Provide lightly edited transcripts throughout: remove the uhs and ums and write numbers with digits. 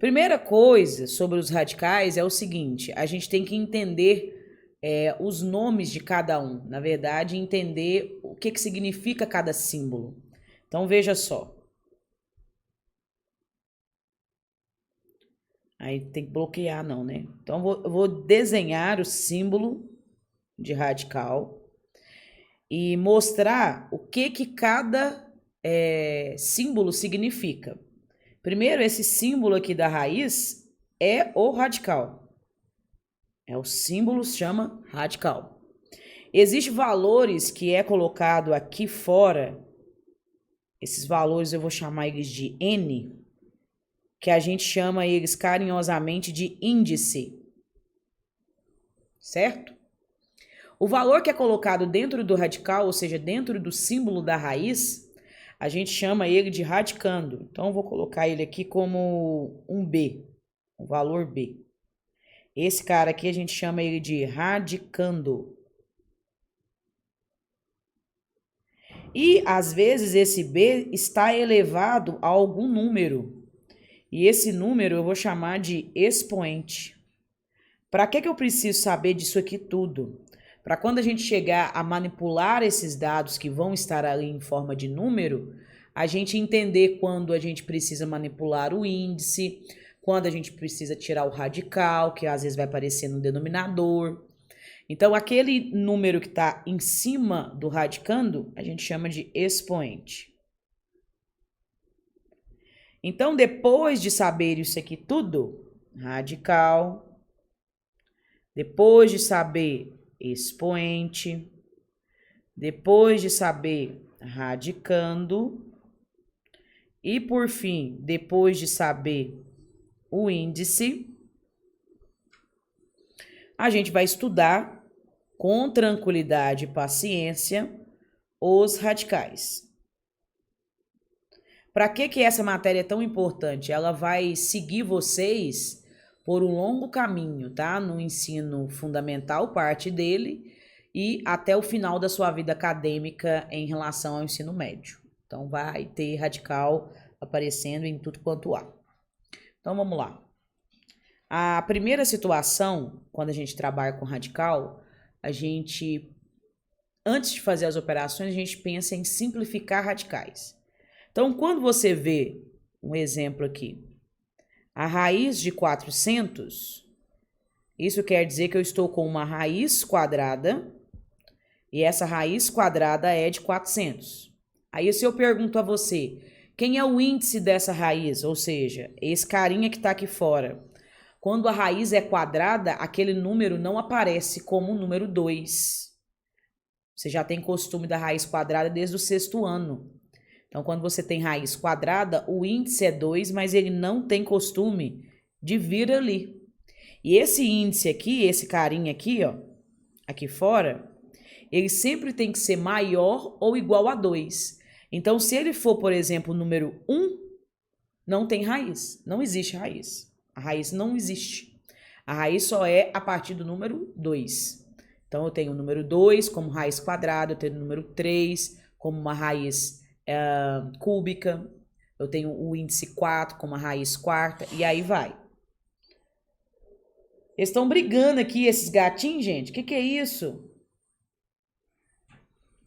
Primeira coisa sobre os radicais é o seguinte, a gente tem que entender os nomes de cada um. Na verdade, entender o que significa cada símbolo. Então, veja só. Aí tem que bloquear não, né? Então, eu vou desenhar o símbolo de radical e mostrar o que cada símbolo significa. Primeiro, esse símbolo aqui da raiz é o radical. O símbolo se chama radical. Existem valores que é colocado aqui fora. Esses valores eu vou chamar eles de N, que a gente chama eles carinhosamente de índice. Certo? O valor que é colocado dentro do radical, ou seja, dentro do símbolo da raiz, a gente chama ele de radicando. Então, eu vou colocar ele aqui como um B, um valor B. Esse cara aqui a gente chama ele de radicando. E, às vezes, esse B está elevado a algum número. E esse número eu vou chamar de expoente. Para que eu preciso saber disso aqui tudo? Para quando a gente chegar a manipular esses dados que vão estar ali em forma de número, a gente entender quando a gente precisa manipular o índice, quando a gente precisa tirar o radical, que às vezes vai aparecer no denominador. Então, aquele número que está em cima do radicando, a gente chama de expoente. Então, depois de saber isso aqui tudo, radical, depois de saber expoente, depois de saber radicando e, por fim, depois de saber o índice, a gente vai estudar com tranquilidade e paciência os radicais. Para que essa matéria é tão importante? Ela vai seguir vocês por um longo caminho, tá? No ensino fundamental, parte dele, e até o final da sua vida acadêmica em relação ao ensino médio. Então, vai ter radical aparecendo em tudo quanto há. Então, vamos lá. A primeira situação, quando a gente trabalha com radical, a gente, antes de fazer as operações, a gente pensa em simplificar radicais. Então, quando você vê um exemplo aqui, a raiz de 400, isso quer dizer que eu estou com uma raiz quadrada e essa raiz quadrada é de 400. Aí, se eu pergunto a você, quem é o índice dessa raiz? Ou seja, esse carinha que está aqui fora. Quando a raiz é quadrada, aquele número não aparece como o número 2. Você já tem costume da raiz quadrada desde o 6º ano. Então, quando você tem raiz quadrada, o índice é 2, mas ele não tem costume de vir ali. E esse índice aqui, esse carinha aqui, ó, aqui fora, ele sempre tem que ser maior ou igual a 2. Então, se ele for, por exemplo, o número 1, não tem raiz, não existe raiz. A raiz não existe. A raiz só é a partir do número 2. Então, eu tenho o número 2 como raiz quadrada, eu tenho o número 3 como uma raiz cúbica, eu tenho o índice 4 como a raiz quarta, e aí vai. Eles estão brigando aqui, esses gatinhos, gente. O que é isso?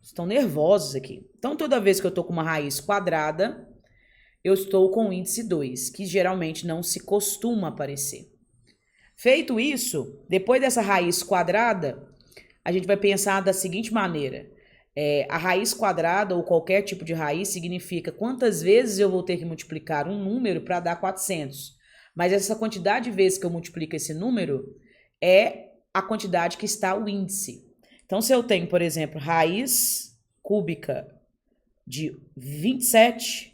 Estão nervosos aqui. Então, toda vez que eu estou com uma raiz quadrada, eu estou com o índice 2, que geralmente não se costuma aparecer. Feito isso, depois dessa raiz quadrada, a gente vai pensar da seguinte maneira. A raiz quadrada ou qualquer tipo de raiz significa quantas vezes eu vou ter que multiplicar um número para dar 400. Mas essa quantidade de vezes que eu multiplico esse número é a quantidade que está o índice. Então, se eu tenho, por exemplo, raiz cúbica de 27,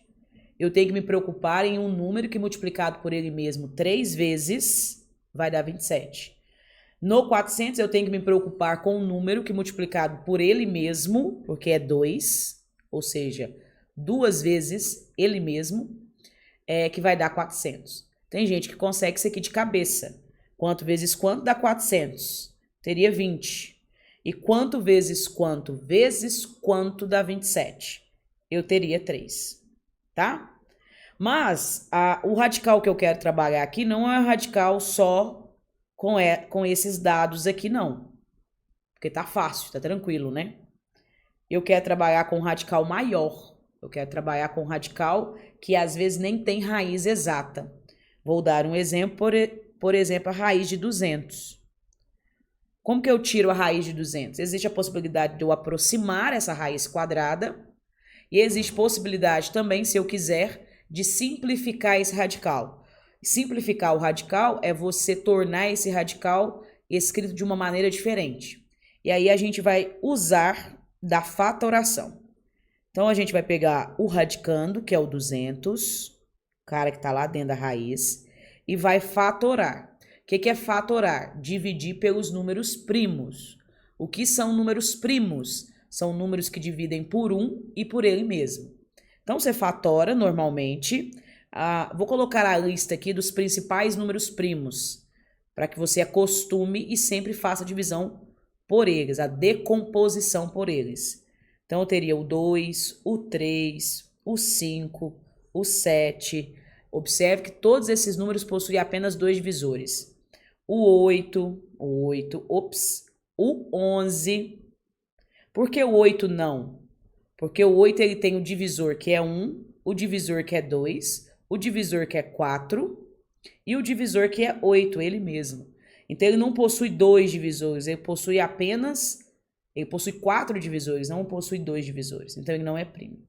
eu tenho que me preocupar em um número que multiplicado por ele mesmo 3 vezes vai dar 27. No 400, eu tenho que me preocupar com um número que multiplicado por ele mesmo, porque é 2, ou seja, 2 vezes ele mesmo, que vai dar 400. Tem gente que consegue isso aqui de cabeça. Quanto vezes quanto dá 400? Teria 20. E quanto vezes quanto dá 27? Eu teria 3, tá? Mas o radical que eu quero trabalhar aqui não é um radical só com esses dados aqui, não. Porque tá fácil, tá tranquilo, né? Eu quero trabalhar com um radical maior. Eu quero trabalhar com um radical que às vezes nem tem raiz exata. Vou dar um exemplo, por exemplo, a raiz de 200. Como que eu tiro a raiz de 200? Existe a possibilidade de eu aproximar essa raiz quadrada e existe possibilidade também, se eu quiser, de simplificar esse radical. Simplificar o radical é você tornar esse radical escrito de uma maneira diferente. E aí a gente vai usar da fatoração. Então a gente vai pegar o radicando, que é o 200, o cara que está lá dentro da raiz, e vai fatorar. O que é fatorar? Dividir pelos números primos. O que são números primos? São números que dividem por 1 e por ele mesmo. Então, você fatora normalmente. Vou colocar a lista aqui dos principais números primos, para que você acostume e sempre faça a divisão por eles, a decomposição por eles. Então, eu teria o 2, o 3, o 5, o 7. Observe que todos esses números possuem apenas 2 divisores. O 8, o 11. Por que o 8 não? Porque o 8 ele tem o divisor que é 1, o divisor que é 2, o divisor que é 4 e o divisor que é 8, ele mesmo. Então ele não possui 2 divisores, ele possui 4 divisores, não possui 2 divisores. Então ele não é primo.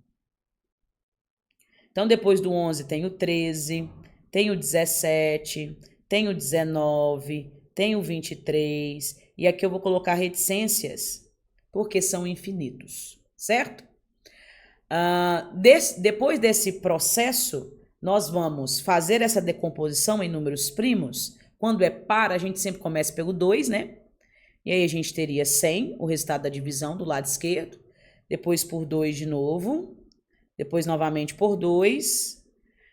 Então depois do 11 tem o 13, tem o 17, tem o 19, tem o 23, e aqui eu vou colocar reticências, porque são infinitos, certo? Depois desse processo, nós vamos fazer essa decomposição em números primos. Quando é par, a gente sempre começa pelo 2, né? E aí a gente teria 100, o resultado da divisão do lado esquerdo. Depois por 2 de novo. Depois novamente por 2.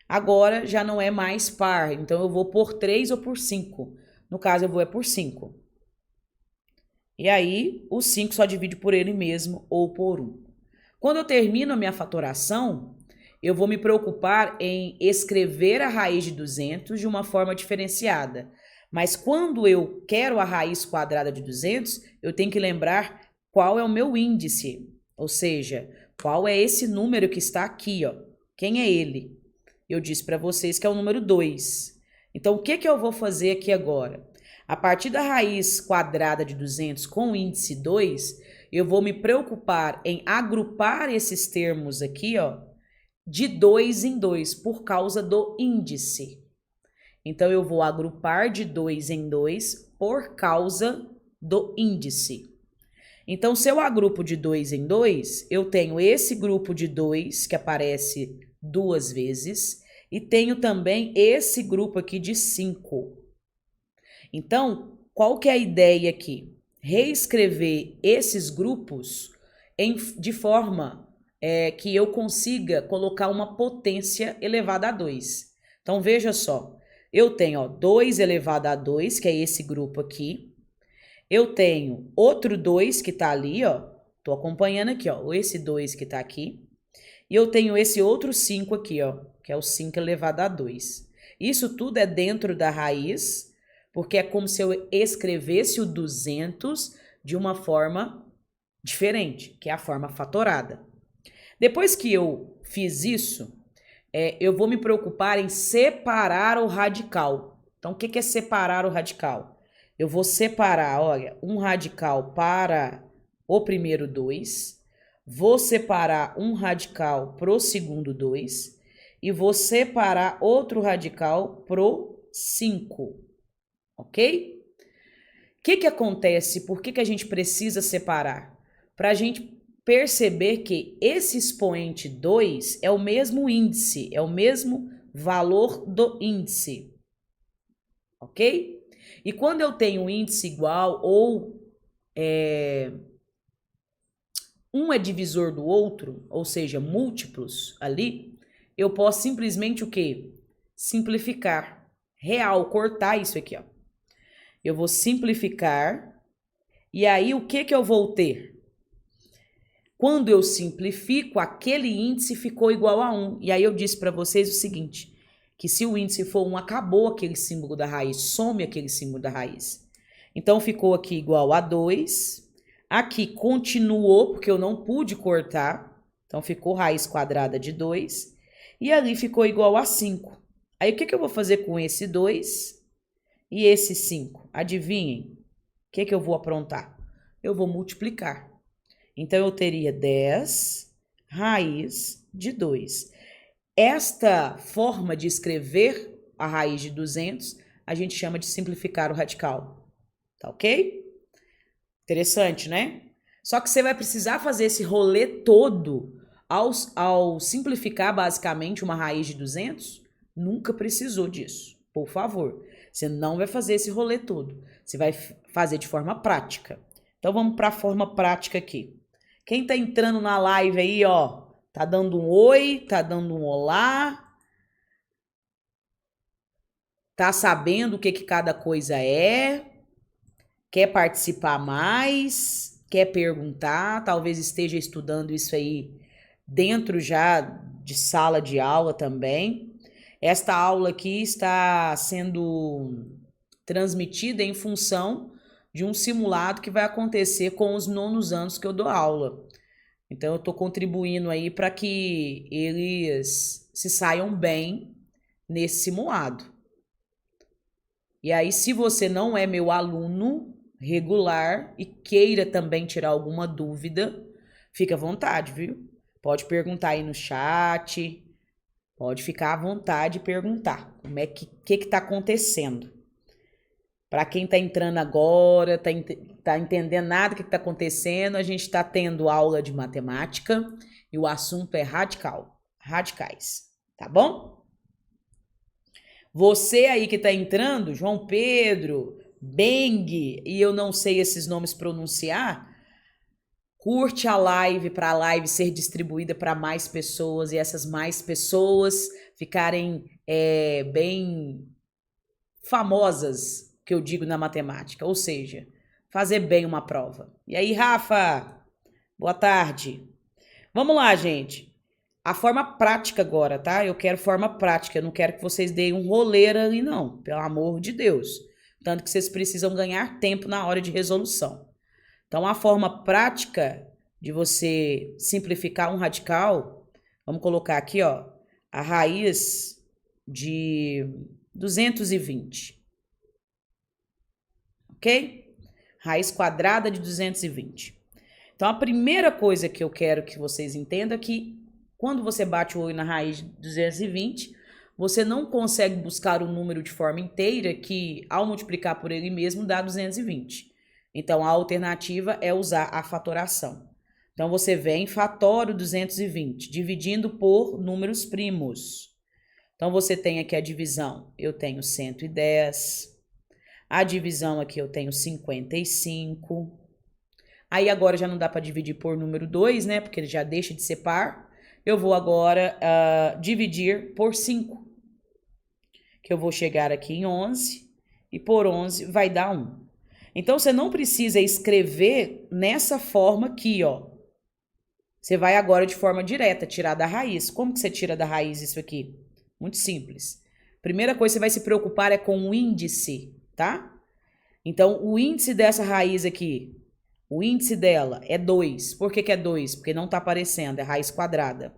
Agora já não é mais par, então eu vou por 3 ou por 5. No caso, eu vou por 5. E aí, o 5 só divide por ele mesmo ou por 1. Quando eu termino a minha fatoração, eu vou me preocupar em escrever a raiz de 200 de uma forma diferenciada. Mas quando eu quero a raiz quadrada de 200, eu tenho que lembrar qual é o meu índice. Ou seja, qual é esse número que está aqui, ó? Quem é ele? Eu disse para vocês que é o número 2. Então, o que eu vou fazer aqui agora? A partir da raiz quadrada de 200 com o índice 2, eu vou me preocupar em agrupar esses termos aqui, ó, de 2 em 2, por causa do índice. Então, eu vou agrupar de 2 em 2 por causa do índice. Então, se eu agrupo de 2 em 2, eu tenho esse grupo de 2 que aparece 2 vezes e tenho também esse grupo aqui de 5. Então, qual que é a ideia aqui? Reescrever esses grupos de forma que eu consiga colocar uma potência elevada a 2. Então, veja só, eu tenho 2 elevado a 2, que é esse grupo aqui. Eu tenho outro 2 que está ali, ó. Tô acompanhando aqui, ó, esse 2 que está aqui. E eu tenho esse outro 5 aqui, ó, que é o 5 elevado a 2. Isso tudo é dentro da raiz, porque é como se eu escrevesse o 200 de uma forma diferente, que é a forma fatorada. Depois que eu fiz isso, eu vou me preocupar em separar o radical. Então, o que é separar o radical? Eu vou separar, olha, um radical para o primeiro 2, vou separar um radical pro segundo 2 e vou separar outro radical pro 5, ok? O que acontece? Por que a gente precisa separar? Para a gente perceber que esse expoente 2 é o mesmo índice, é o mesmo valor do índice, ok? E quando eu tenho um índice igual ou um é divisor do outro, ou seja, múltiplos ali, eu posso simplesmente o quê? Simplificar, cortar isso aqui, ó. Eu vou simplificar e aí o que eu vou ter? Quando eu simplifico, aquele índice ficou igual a 1. E aí eu disse para vocês o seguinte, que se o índice for 1, acabou aquele símbolo da raiz, some aquele símbolo da raiz. Então, ficou aqui igual a 2. Aqui continuou, porque eu não pude cortar. Então, ficou raiz quadrada de 2. E ali ficou igual a 5. Aí, o que eu vou fazer com esse 2 e esse 5? Adivinhem? O que eu vou aprontar? Eu vou multiplicar. Então, eu teria 10 raiz de 2. Esta forma de escrever a raiz de 200, a gente chama de simplificar o radical. Tá ok? Interessante, né? Só que você vai precisar fazer esse rolê todo ao simplificar basicamente uma raiz de 200. Nunca precisou disso, por favor. Você não vai fazer esse rolê todo. Você vai fazer de forma prática. Então, vamos para a forma prática aqui. Quem tá entrando na live aí, ó, tá dando um oi, tá dando um olá, tá sabendo o que cada coisa é, quer participar mais, quer perguntar, talvez esteja estudando isso aí dentro já de sala de aula também. Esta aula aqui está sendo transmitida em função de um simulado que vai acontecer com os 9º anos que eu dou aula. Então, eu estou contribuindo aí para que eles se saiam bem nesse simulado. E aí, se você não é meu aluno regular e queira também tirar alguma dúvida, fica à vontade, viu? Pode perguntar aí no chat, pode ficar à vontade e perguntar como é que está acontecendo. Para quem está entrando agora, tá entendendo nada do que está acontecendo, a gente está tendo aula de matemática e o assunto é radicais, tá bom? Você aí que está entrando, João Pedro, Beng, e eu não sei esses nomes pronunciar, curte a live para a live ser distribuída para mais pessoas e essas mais pessoas ficarem bem famosas, que eu digo na matemática, ou seja, fazer bem uma prova. E aí, Rafa? Boa tarde. Vamos lá, gente. A forma prática agora, tá? Eu quero forma prática, eu não quero que vocês deem um roleiro ali, não. Pelo amor de Deus. Tanto que vocês precisam ganhar tempo na hora de resolução. Então, a forma prática de você simplificar um radical, vamos colocar aqui, ó, a raiz de 220. Ok? Raiz quadrada de 220. Então, a primeira coisa que eu quero que vocês entendam é que quando você bate o olho na raiz de 220, você não consegue buscar o número de forma inteira que, ao multiplicar por ele mesmo, dá 220. Então, a alternativa é usar a fatoração. Então, você vem, fatora o 220, dividindo por números primos. Então, você tem aqui a divisão. Eu tenho 110. A divisão aqui eu tenho 55. Aí agora já não dá para dividir por número 2, né? Porque ele já deixa de ser par. Eu vou agora dividir por 5. Que eu vou chegar aqui em 11. E por 11 vai dar 1. Então, você não precisa escrever nessa forma aqui, ó. Você vai agora de forma direta, tirar da raiz. Como que você tira da raiz isso aqui? Muito simples. Primeira coisa que você vai se preocupar é com o índice, tá? Então, o índice dessa raiz aqui, o índice dela é 2. Por que é 2? Porque não está aparecendo, é raiz quadrada.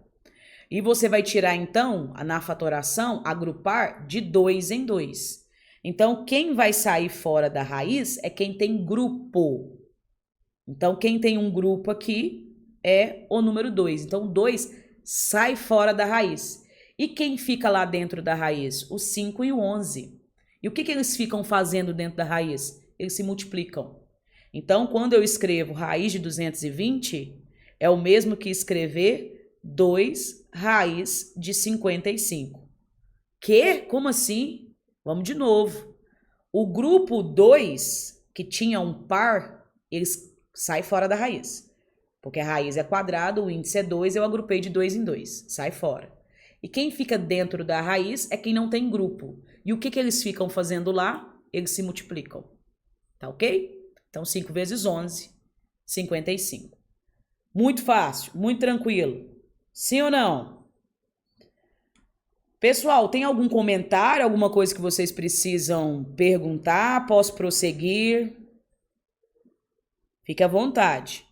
E você vai tirar, então, na fatoração, agrupar de 2 em 2. Então, quem vai sair fora da raiz é quem tem grupo. Então, quem tem um grupo aqui é o número 2. Então, 2 sai fora da raiz. E quem fica lá dentro da raiz? O 5 e o 11. E o que eles ficam fazendo dentro da raiz? Eles se multiplicam. Então, quando eu escrevo raiz de 220, é o mesmo que escrever 2 raiz de 55. Que? Como assim? Vamos de novo. O grupo 2, que tinha um par, eles saem fora da raiz. Porque a raiz é quadrada, o índice é 2, eu agrupei de 2 em 2. Sai fora. E quem fica dentro da raiz é quem não tem grupo. E o que eles ficam fazendo lá? Eles se multiplicam. Tá ok? Então, 5 vezes 11, 55. Muito fácil, muito tranquilo. Sim ou não? Pessoal, tem algum comentário, alguma coisa que vocês precisam perguntar? Posso prosseguir? Fique à vontade,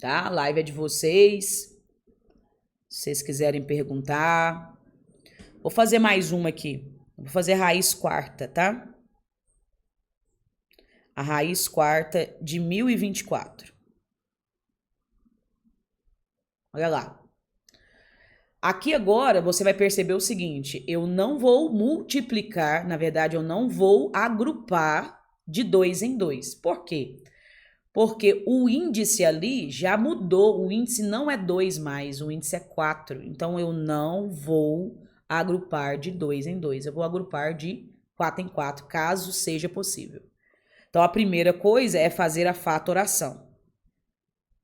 tá? A live é de vocês. Se vocês quiserem perguntar. Vou fazer mais uma aqui. Vou fazer raiz quarta, tá? A raiz quarta de 1024. Olha lá. Aqui agora você vai perceber o seguinte: eu não vou multiplicar, na verdade, eu não vou agrupar de 2 em 2. Por quê? Porque o índice ali já mudou. O índice não é 2 mais, o índice é 4. Então eu não vou agrupar de 2 em 2. Eu vou agrupar de 4 em 4, caso seja possível. Então a primeira coisa é fazer a fatoração.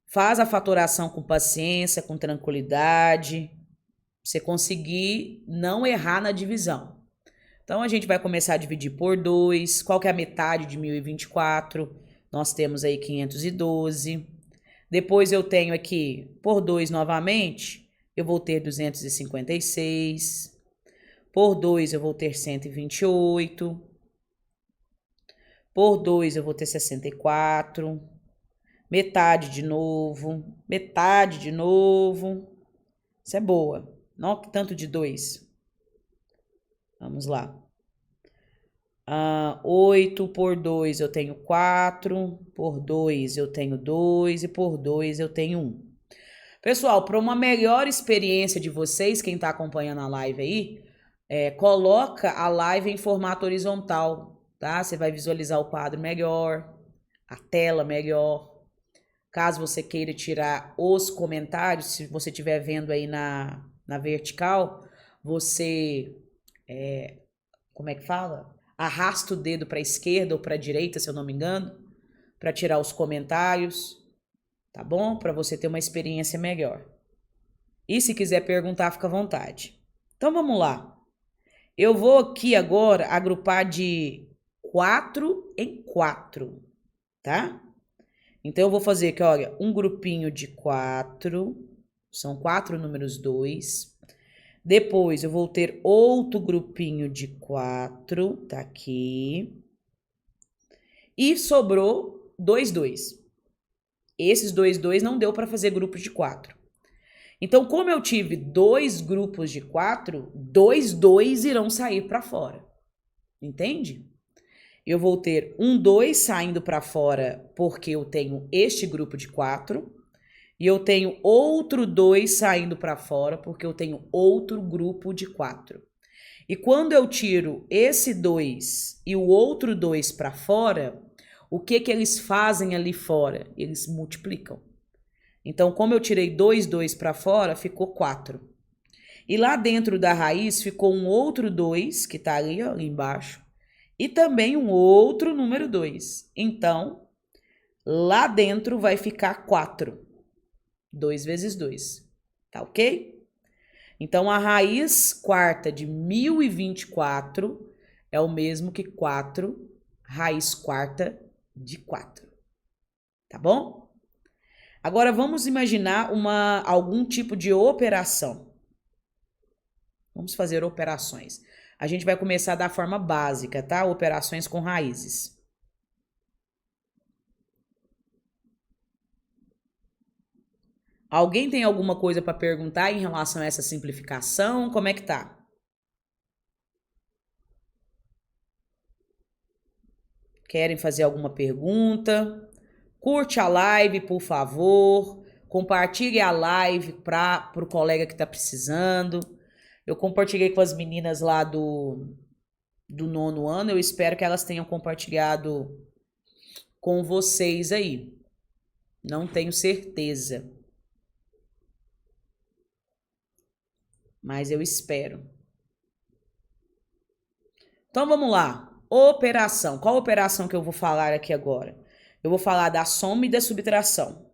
Faz a fatoração com paciência, com tranquilidade, pra você conseguir não errar na divisão. Então a gente vai começar a dividir por 2. Qual que é a metade de 1024? Nós temos aí 512. Depois eu tenho aqui por 2 novamente, eu vou ter 256. Por 2 eu vou ter 128. Por 2 eu vou ter 64. Metade de novo. Metade de novo. Isso é boa. Não, que tanto de 2. Vamos lá. 8 por 2 eu tenho 4. Por 2 eu tenho 2. E por 2 eu tenho 1. Pessoal, para uma melhor experiência de vocês, quem está acompanhando a live aí, coloca a live em formato horizontal, tá? Você vai visualizar o quadro melhor, a tela melhor. Caso você queira tirar os comentários, se você estiver vendo aí na vertical, você, como é que fala? Arrasta o dedo para a esquerda ou para a direita, se eu não me engano, para tirar os comentários, tá bom? Para você ter uma experiência melhor. E se quiser perguntar, fica à vontade. Então vamos lá. Eu vou aqui agora agrupar de 4 em 4, tá? Então eu vou fazer aqui, olha, um grupinho de 4, são 4 números 2. Depois eu vou ter outro grupinho de 4, tá aqui. E sobrou 2, 2. Esses 2, 2 não deu para fazer grupos de 4. Então, como eu tive 2 grupos de 4, 2, 2 irão sair para fora. Entende? Eu vou ter um 2 saindo para fora porque eu tenho este grupo de 4. E eu tenho outro 2 saindo para fora porque eu tenho outro grupo de 4. E quando eu tiro esse 2 e o outro 2 para fora, o que eles fazem ali fora? Eles multiplicam. Então, como eu tirei 2, 2 para fora, ficou 4. E lá dentro da raiz ficou um outro 2, que está ali, ó, ali embaixo, e também um outro número 2. Então, lá dentro vai ficar 4. 2 vezes 2. Tá ok? Então, a raiz quarta de 1024 é o mesmo que 4 raiz quarta de 4. Tá bom? Agora, vamos imaginar algum tipo de operação. Vamos fazer operações. A gente vai começar da forma básica, tá? Operações com raízes. Alguém tem alguma coisa para perguntar em relação a essa simplificação? Como é que tá? Querem fazer alguma pergunta? Curte a live, por favor. Compartilhe a live para o colega que está precisando. Eu compartilhei com as meninas lá do 9º ano. Eu espero que elas tenham compartilhado com vocês aí. Não tenho certeza. Mas eu espero. Então vamos lá. Operação. Qual operação que eu vou falar aqui agora? Eu vou falar da soma e da subtração.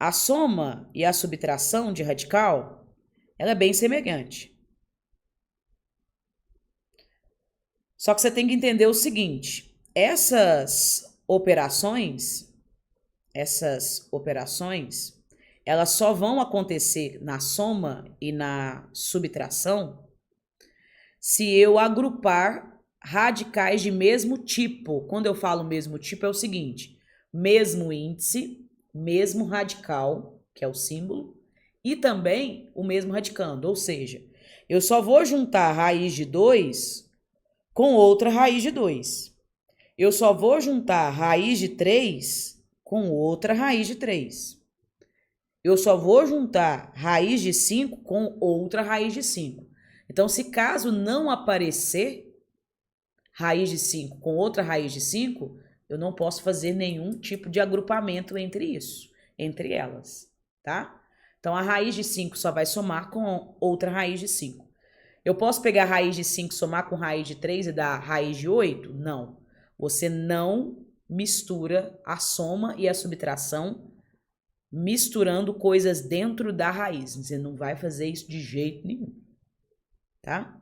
A soma e a subtração de radical, ela é bem semelhante. Só que você tem que entender o seguinte: essas operações, essas operações, elas só vão acontecer na soma e na subtração se eu agrupar radicais de mesmo tipo. Quando eu falo mesmo tipo, é o seguinte: mesmo índice, mesmo radical, que é o símbolo, e também o mesmo radicando. Ou seja, eu só vou juntar raiz de 2 com outra raiz de 2. Eu só vou juntar raiz de 3 com outra raiz de 3. Eu só vou juntar raiz de 5 com outra raiz de 5. Então, se caso não aparecer raiz de 5 com outra raiz de 5, eu não posso fazer nenhum tipo de agrupamento entre elas, tá? Então, a raiz de 5 só vai somar com outra raiz de 5. Eu posso pegar a raiz de 5 e somar com raiz de 3 e dar raiz de 8? Não. Você não mistura a soma e a subtração misturando coisas dentro da raiz. Você não vai fazer isso de jeito nenhum, tá?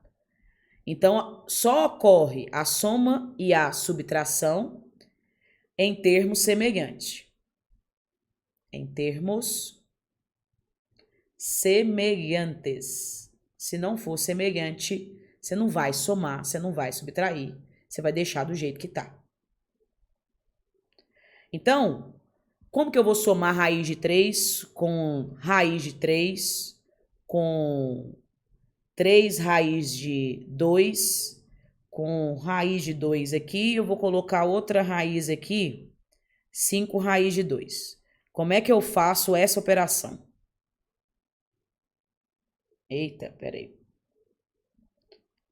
Então, só ocorre a soma e a subtração em termos semelhantes. Em termos semelhantes. Se não for semelhante, você não vai somar, você não vai subtrair, você vai deixar do jeito que tá. Então, como que eu vou somar raiz de 3 com raiz de 3, com 3 raiz de 2, com raiz de 2 aqui, eu vou colocar outra raiz aqui, 5 raiz de 2. Como é que eu faço essa operação? Eita, peraí.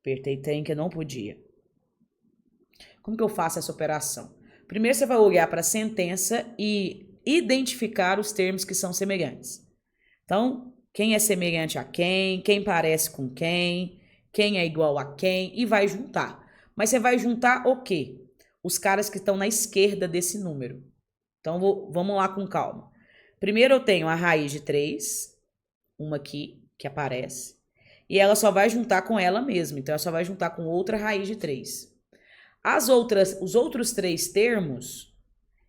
Apertei trem que eu não podia. Como que eu faço essa operação? Primeiro você vai olhar para a sentença e identificar os termos que são semelhantes. Então, quem é semelhante a quem parece com quem é igual a quem, e vai juntar. Mas você vai juntar o quê? Os caras que estão na esquerda desse número. Então, vamos lá com calma. Primeiro eu tenho a raiz de 3, uma aqui, que aparece, e ela só vai juntar com ela mesma, então ela só vai juntar com outra raiz de 3. Os outros 3 termos,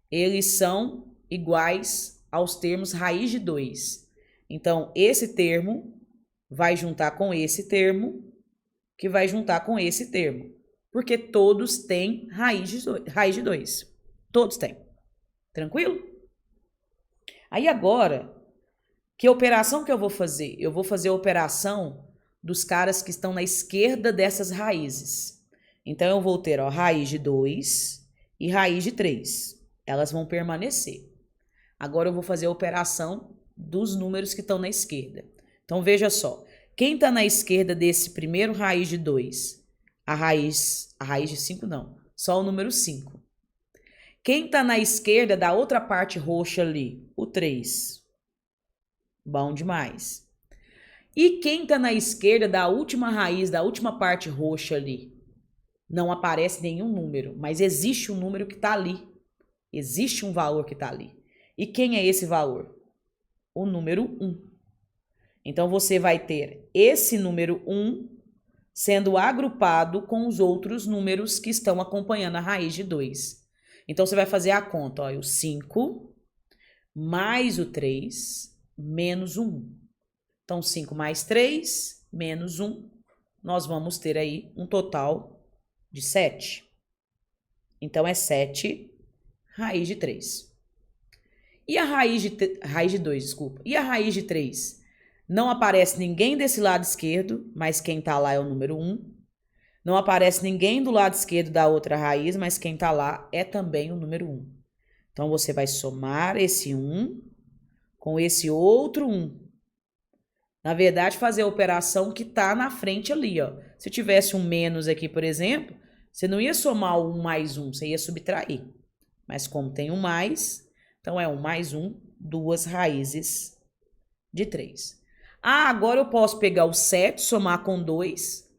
eles são iguais aos termos raiz de 2. Então, esse termo vai juntar com esse termo, que vai juntar com esse termo, porque todos têm raiz de 2. Todos têm. Tranquilo? Aí agora, que operação que eu vou fazer? Eu vou fazer a operação dos caras que estão na esquerda dessas raízes. Então, eu vou ter, ó, raiz de 2 e raiz de 3. Elas vão permanecer. Agora, eu vou fazer a operação dos números que estão na esquerda. Então, veja só. Quem está na esquerda desse primeiro raiz de 2? A raiz de 5 não. Só o número 5. Quem está na esquerda da outra parte roxa ali? O 3. Bom demais. E quem está na esquerda da última raiz, da última parte roxa ali? Não aparece nenhum número, mas existe um número que está ali. Existe um valor que está ali. E quem é esse valor? O número 1. Então, você vai ter esse número 1 sendo agrupado com os outros números que estão acompanhando a raiz de 2. Então, você vai fazer a conta, ó, o 5 mais o 3 menos o 1. Então, 5 mais 3 menos 1, nós vamos ter aí um total de 7. Então, é 7 raiz de 3. E a raiz de 2, desculpa. E a raiz de 3? Não aparece ninguém desse lado esquerdo, mas quem está lá é o número 1. Não aparece ninguém do lado esquerdo da outra raiz, mas quem está lá é também o número 1. Então, você vai somar esse 1 com esse outro 1. Na verdade, fazer a operação que está na frente ali, ó. Se tivesse um menos aqui, por exemplo, você não ia somar o 1 mais 1, você ia subtrair. Mas como tem um mais, então é 1 mais 1, 2 raízes de 3. Ah, agora eu posso pegar o 7, somar com 2?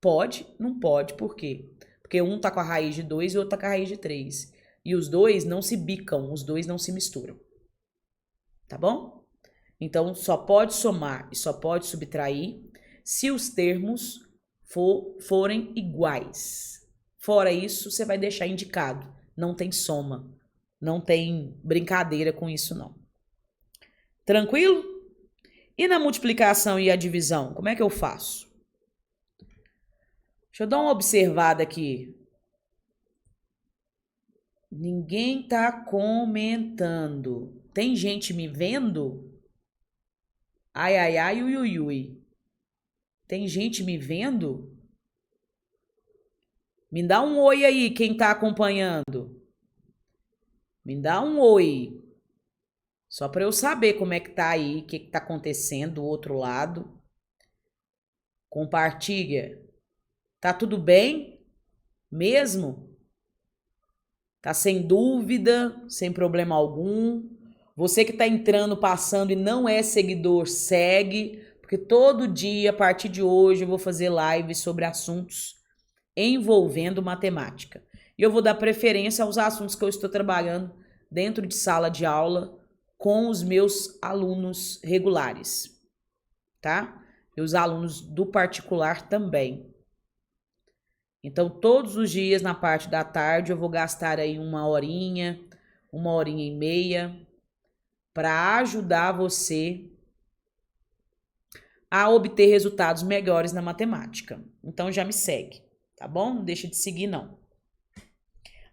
Pode? Não pode. Por quê? Porque um tá com a raiz de 2 e o outro tá com a raiz de 3. E os dois não se bicam, os dois não se misturam. Tá bom? Então, só pode somar e só pode subtrair se os termos forem iguais. Fora isso, você vai deixar indicado. Não tem soma. Não tem brincadeira com isso, não. Tranquilo? E na multiplicação e a divisão, como é que eu faço? Deixa eu dar uma observada aqui. Ninguém tá comentando. Tem gente me vendo? Ai, ai, ai, ui, ui, ui. Tem gente me vendo? Me dá um oi aí, quem tá acompanhando. Me dá um oi. Só para eu saber como é que tá aí, o que tá acontecendo do outro lado. Compartilha. Tá tudo bem? Mesmo? Tá sem dúvida, sem problema algum. Você que tá entrando, passando e não é seguidor, segue, porque todo dia, a partir de hoje, eu vou fazer lives sobre assuntos envolvendo matemática. E eu vou dar preferência aos assuntos que eu estou trabalhando dentro de sala de aula com os meus alunos regulares, tá? E os alunos do particular também. Então, todos os dias, na parte da tarde, eu vou gastar aí uma horinha e meia, para ajudar você a obter resultados melhores na matemática. Então, já me segue, tá bom? Não deixa de seguir, não.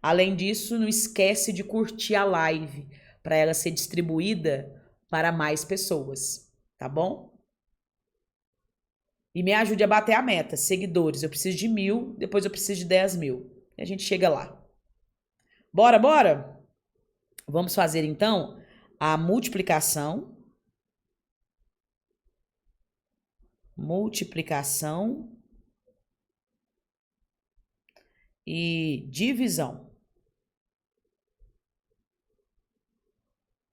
Além disso, não esquece de curtir a live, para ela ser distribuída para mais pessoas, tá bom? E me ajude a bater a meta, seguidores. Eu preciso de 1.000, depois eu preciso de 10.000. E a gente chega lá. Bora, bora? Vamos fazer, então, a multiplicação. Multiplicação e divisão.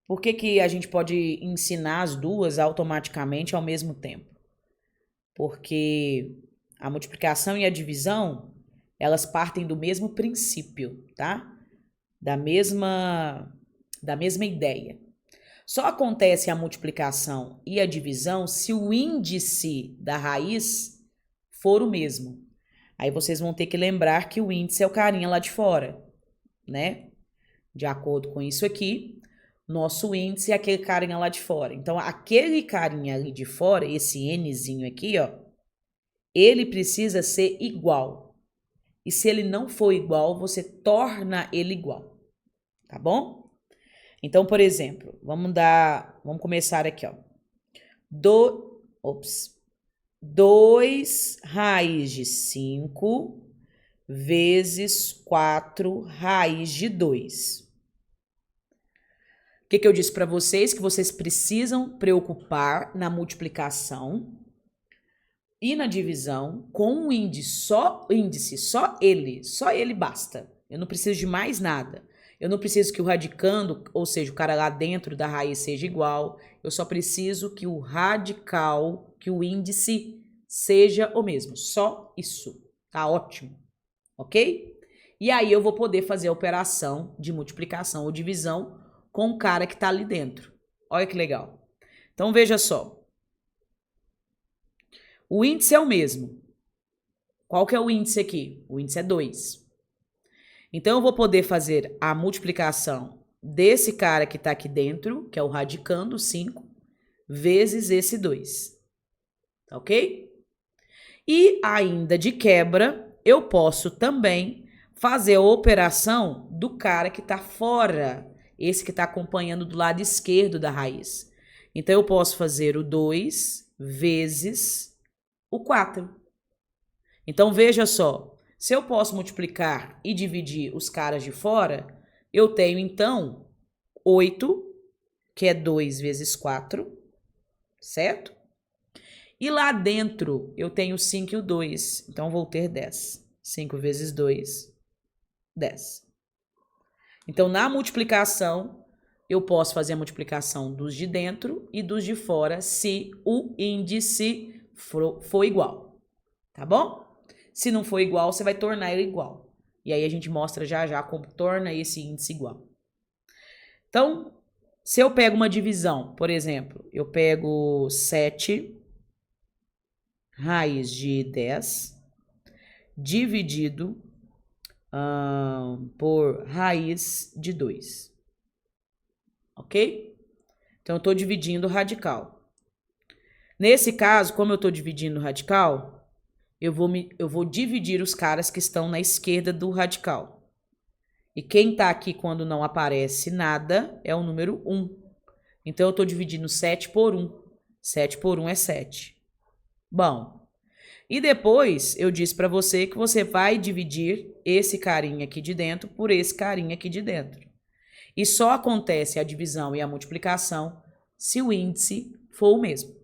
Por que a gente pode ensinar as duas automaticamente ao mesmo tempo? Porque a multiplicação e a divisão, elas partem do mesmo princípio, tá? Da mesma ideia. Só acontece a multiplicação e a divisão se o índice da raiz for o mesmo. Aí vocês vão ter que lembrar que o índice é o carinha lá de fora, né? De acordo com isso aqui, nosso índice é aquele carinha lá de fora. Então, aquele carinha ali de fora, esse Nzinho aqui, ó, ele precisa ser igual. E se ele não for igual, você torna ele igual. Tá bom? Então, por exemplo, vamos começar aqui, ó. 2 raiz de 5 vezes 4 raiz de 2. O que eu disse para vocês? Que vocês precisam preocupar na multiplicação e na divisão com um índice, só ele basta. Eu não preciso de mais nada. Eu não preciso que o radicando, ou seja, o cara lá dentro da raiz seja igual. Eu só preciso que o radical, que o índice seja o mesmo. Só isso. Tá ótimo. Ok? E aí eu vou poder fazer a operação de multiplicação ou divisão com o cara que tá ali dentro. Olha que legal. Então veja só. O índice é o mesmo. Qual que é o índice aqui? O índice é 2. Então, eu vou poder fazer a multiplicação desse cara que está aqui dentro, que é o radicando, 5, vezes esse 2. Tá ok? E ainda de quebra, eu posso também fazer a operação do cara que está fora, esse que está acompanhando do lado esquerdo da raiz. Então, eu posso fazer o 2 vezes o 4. Então, veja só. Se eu posso multiplicar e dividir os caras de fora, eu tenho, então, 8, que é 2 vezes 4, certo? E lá dentro, eu tenho 5 e o 2, então vou ter 10. 5 vezes 2, 10. Então, na multiplicação, eu posso fazer a multiplicação dos de dentro e dos de fora se o índice for igual, tá bom? Se não for igual, você vai tornar ele igual. E aí a gente mostra já como torna esse índice igual. Então, se eu pego uma divisão, por exemplo, eu pego 7 raiz de 10 dividido por raiz de 2. ok? Então, eu estou dividindo o radical. Nesse caso, como eu estou dividindo o radical, eu vou dividir os caras que estão na esquerda do radical. E quem está aqui quando não aparece nada é o número 1. Então, eu estou dividindo 7 por 1. 7 por 1 é 7. Bom, e depois eu disse para você que você vai dividir esse carinha aqui de dentro por esse carinha aqui de dentro. E só acontece a divisão e a multiplicação se o índice for o mesmo.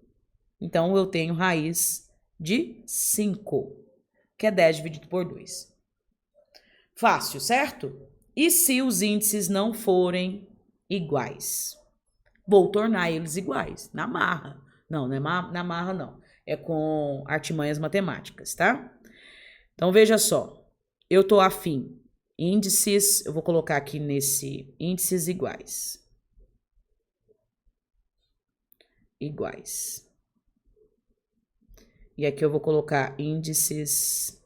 Então, eu tenho raiz de 5, que é 10 dividido por 2. Fácil, certo? E se os índices não forem iguais? Vou tornar eles iguais, na marra. Não, não é na marra, não. É com artimanhas matemáticas, tá? Então, veja só. Eu tô afim. Índices, eu vou colocar aqui nesse índices iguais. Iguais. E aqui eu vou colocar índices.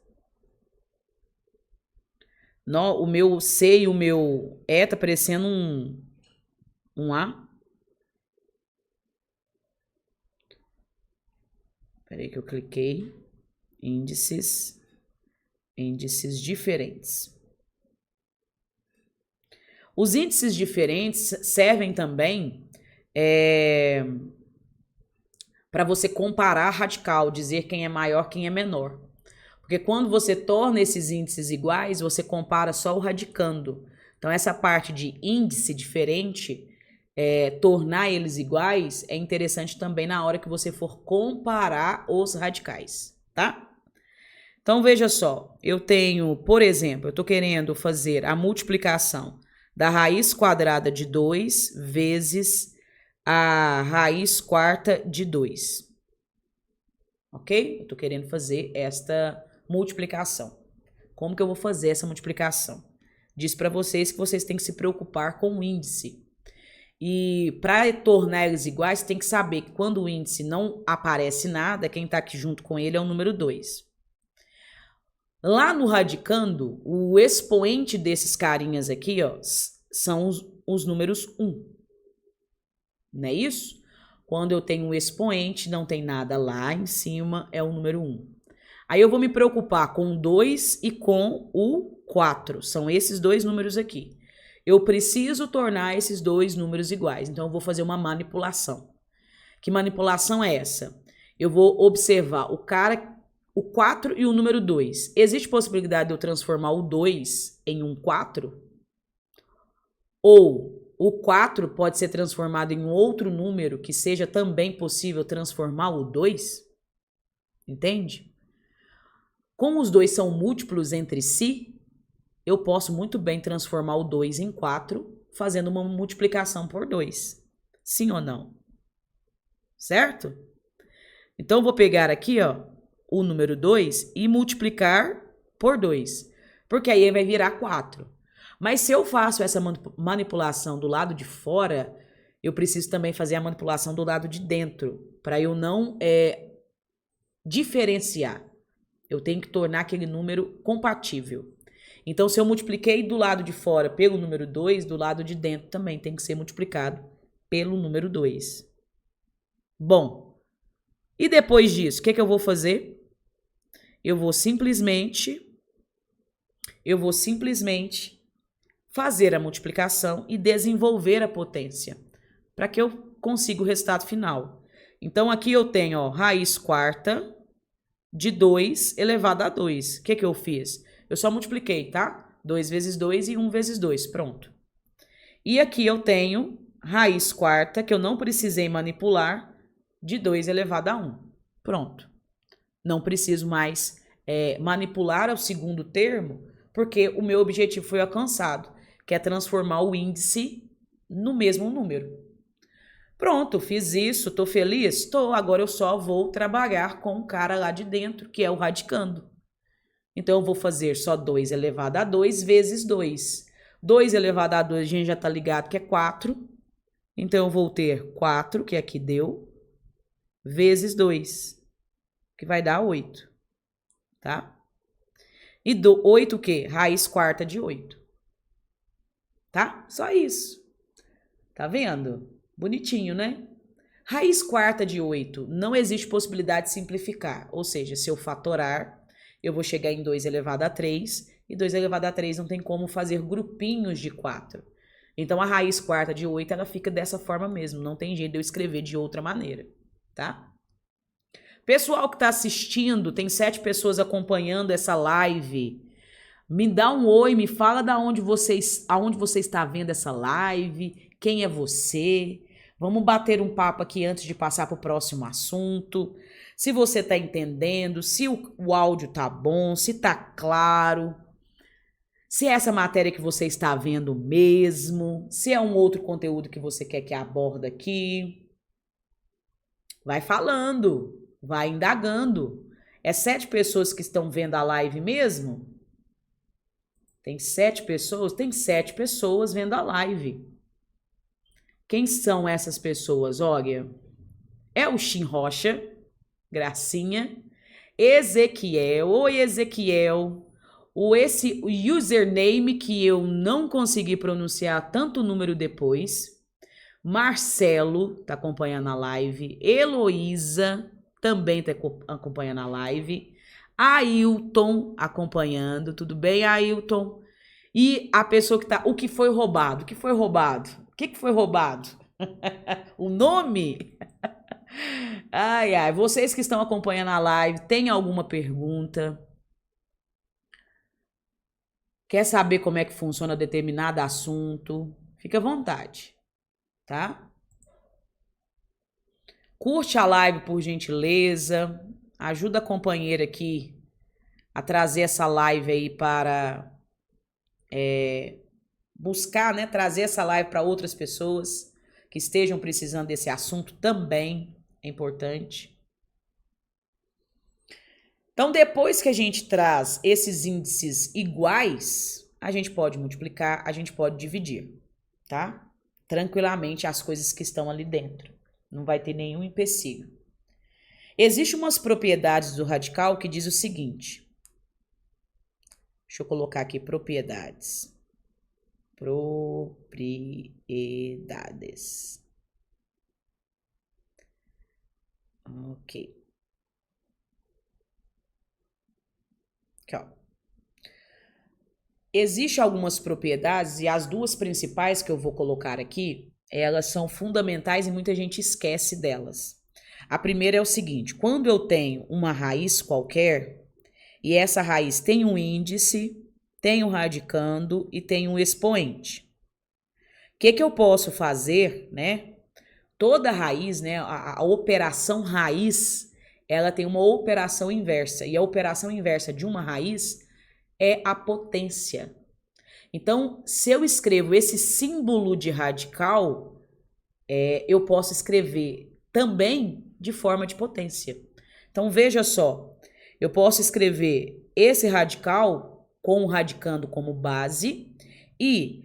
O meu C e o meu E tá parecendo um A. Peraí que eu cliquei. Índices diferentes. Os índices diferentes servem também para você comparar radical, dizer quem é maior, quem é menor. Porque quando você torna esses índices iguais, você compara só o radicando. Então, essa parte de índice diferente, tornar eles iguais, é interessante também na hora que você for comparar os radicais, tá? Então, veja só, eu tenho, por exemplo, eu estou querendo fazer a multiplicação da raiz quadrada de 2 vezes a raiz quarta de 2. Ok? Eu estou querendo fazer esta multiplicação. Como que eu vou fazer essa multiplicação? Diz para vocês que vocês têm que se preocupar com o índice. E para tornar eles iguais, tem que saber que quando o índice não aparece nada, quem está aqui junto com ele é o número 2. Lá no radicando, o expoente desses carinhas aqui, ó, são os números 1. Não é isso? Quando eu tenho um expoente, não tem nada lá em cima, é o número 1. Aí eu vou me preocupar com o 2 e com o 4. São esses dois números aqui. Eu preciso tornar esses dois números iguais. Então, eu vou fazer uma manipulação. Que manipulação é essa? Eu vou observar o 4 e o número 2. Existe possibilidade de eu transformar o 2 em um 4? Ou o 4 pode ser transformado em um outro número que seja também possível transformar o 2? Entende? Como os dois são múltiplos entre si, eu posso muito bem transformar o 2 em 4, fazendo uma multiplicação por 2. Sim ou não? Certo? Então, eu vou pegar aqui, ó, o número 2 e multiplicar por 2, porque aí vai virar 4. Mas se eu faço essa manipulação do lado de fora, eu preciso também fazer a manipulação do lado de dentro, para eu não diferenciar. Eu tenho que tornar aquele número compatível. Então, se eu multipliquei do lado de fora pelo número 2, do lado de dentro também tem que ser multiplicado pelo número 2. Bom, e depois disso, o que eu vou fazer? Eu vou simplesmente fazer a multiplicação e desenvolver a potência, para que eu consiga o resultado final. Então, aqui eu tenho, ó, raiz quarta de 2 elevado a 2. O que eu fiz? Eu só multipliquei, tá? 2 vezes 2 e 1 vezes 2, pronto. E aqui eu tenho raiz quarta, que eu não precisei manipular, de 2 elevado a 1. Pronto. Não preciso mais manipular o segundo termo, porque o meu objetivo foi alcançado, que é transformar o índice no mesmo número. Pronto, fiz isso, tô feliz? Tô, agora eu só vou trabalhar com o cara lá de dentro, que é o radicando. Então, eu vou fazer só 2 elevado a 2 vezes 2. 2 elevado a 2, a gente já tá ligado que é 4. Então, eu vou ter 4, que aqui deu, vezes 2, que vai dar 8, tá? E 8 o quê? Raiz quarta de 8. Tá? Só isso. Tá vendo? Bonitinho, né? Raiz quarta de 8, não existe possibilidade de simplificar. Ou seja, se eu fatorar, eu vou chegar em 2 elevado a 3, e 2 elevado a 3 não tem como fazer grupinhos de 4. Então, a raiz quarta de 8, ela fica dessa forma mesmo, não tem jeito de eu escrever de outra maneira, tá? Pessoal que está assistindo, tem 7 pessoas acompanhando essa live. Me dá um oi, me fala aonde você está vendo essa live, quem é você. Vamos bater um papo aqui antes de passar para o próximo assunto. Se você está entendendo, se o áudio tá bom, se tá claro, se é essa matéria que você está vendo mesmo, se é um outro conteúdo que você quer que aborda aqui. Vai falando, vai indagando. É 7 pessoas que estão vendo a live mesmo? Tem 7 pessoas? Tem 7 pessoas vendo a live. Quem são essas pessoas? Olha, é o Shin Rocha, Gracinha, Ezequiel, oi Ezequiel, o username que eu não consegui pronunciar tanto número depois, Marcelo tá acompanhando a live, Heloísa também tá acompanhando a live, Ailton acompanhando, tudo bem, Ailton? E a pessoa que tá, o que foi roubado? O que foi roubado? O que foi roubado? O nome? Ai, ai, vocês que estão acompanhando a live, tem alguma pergunta? Quer saber como é que funciona determinado assunto? Fica à vontade, tá? Curte a live por gentileza, ajuda a companheira aqui a trazer essa live aí para buscar, né, trazer essa live para outras pessoas que estejam precisando desse assunto também, é importante. Então, depois que a gente traz esses índices iguais, a gente pode multiplicar, a gente pode dividir, tá? Tranquilamente as coisas que estão ali dentro. Não vai ter nenhum empecilho. Existem umas propriedades do radical que diz o seguinte. Deixa eu colocar aqui propriedades. Propriedades. Ok. Aqui, ó. Existem algumas propriedades e as duas principais que eu vou colocar aqui, elas são fundamentais e muita gente esquece delas. A primeira é o seguinte, quando eu tenho uma raiz qualquer e essa raiz tem um índice, tem um radicando e tem um expoente. O que eu posso fazer, né? Toda raiz, né, a operação raiz, ela tem uma operação inversa e a operação inversa de uma raiz é a potência. Então, se eu escrevo esse símbolo de radical, eu posso escrever também de forma de potência. Então, veja só, eu posso escrever esse radical com o radicando como base e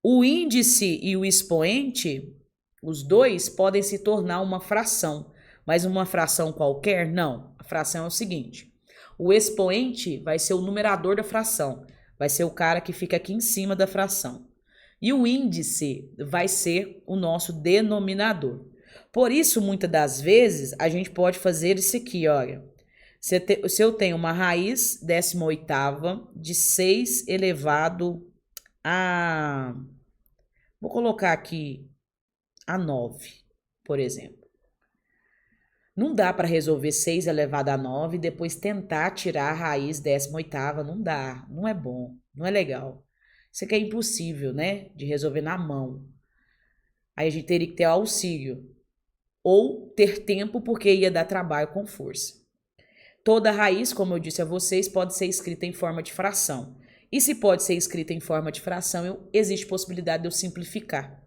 o índice e o expoente, os dois podem se tornar uma fração, mas uma fração qualquer, não. A fração é o seguinte, o expoente vai ser o numerador da fração, vai ser o cara que fica aqui em cima da fração. E o índice vai ser o nosso denominador. Por isso, muitas das vezes, a gente pode fazer isso aqui, olha. Se eu tenho uma raiz 18ª de 6 elevado a... Vou colocar aqui a 9, por exemplo. Não dá para resolver 6 elevado a 9 e depois tentar tirar a raiz 18ª. Não dá, não é bom, não é legal. Isso aqui é impossível, né? De resolver na mão. Aí a gente teria que ter auxílio. Ou ter tempo porque ia dar trabalho com força. Toda raiz, como eu disse a vocês, pode ser escrita em forma de fração. E se pode ser escrita em forma de fração, existe possibilidade de eu simplificar.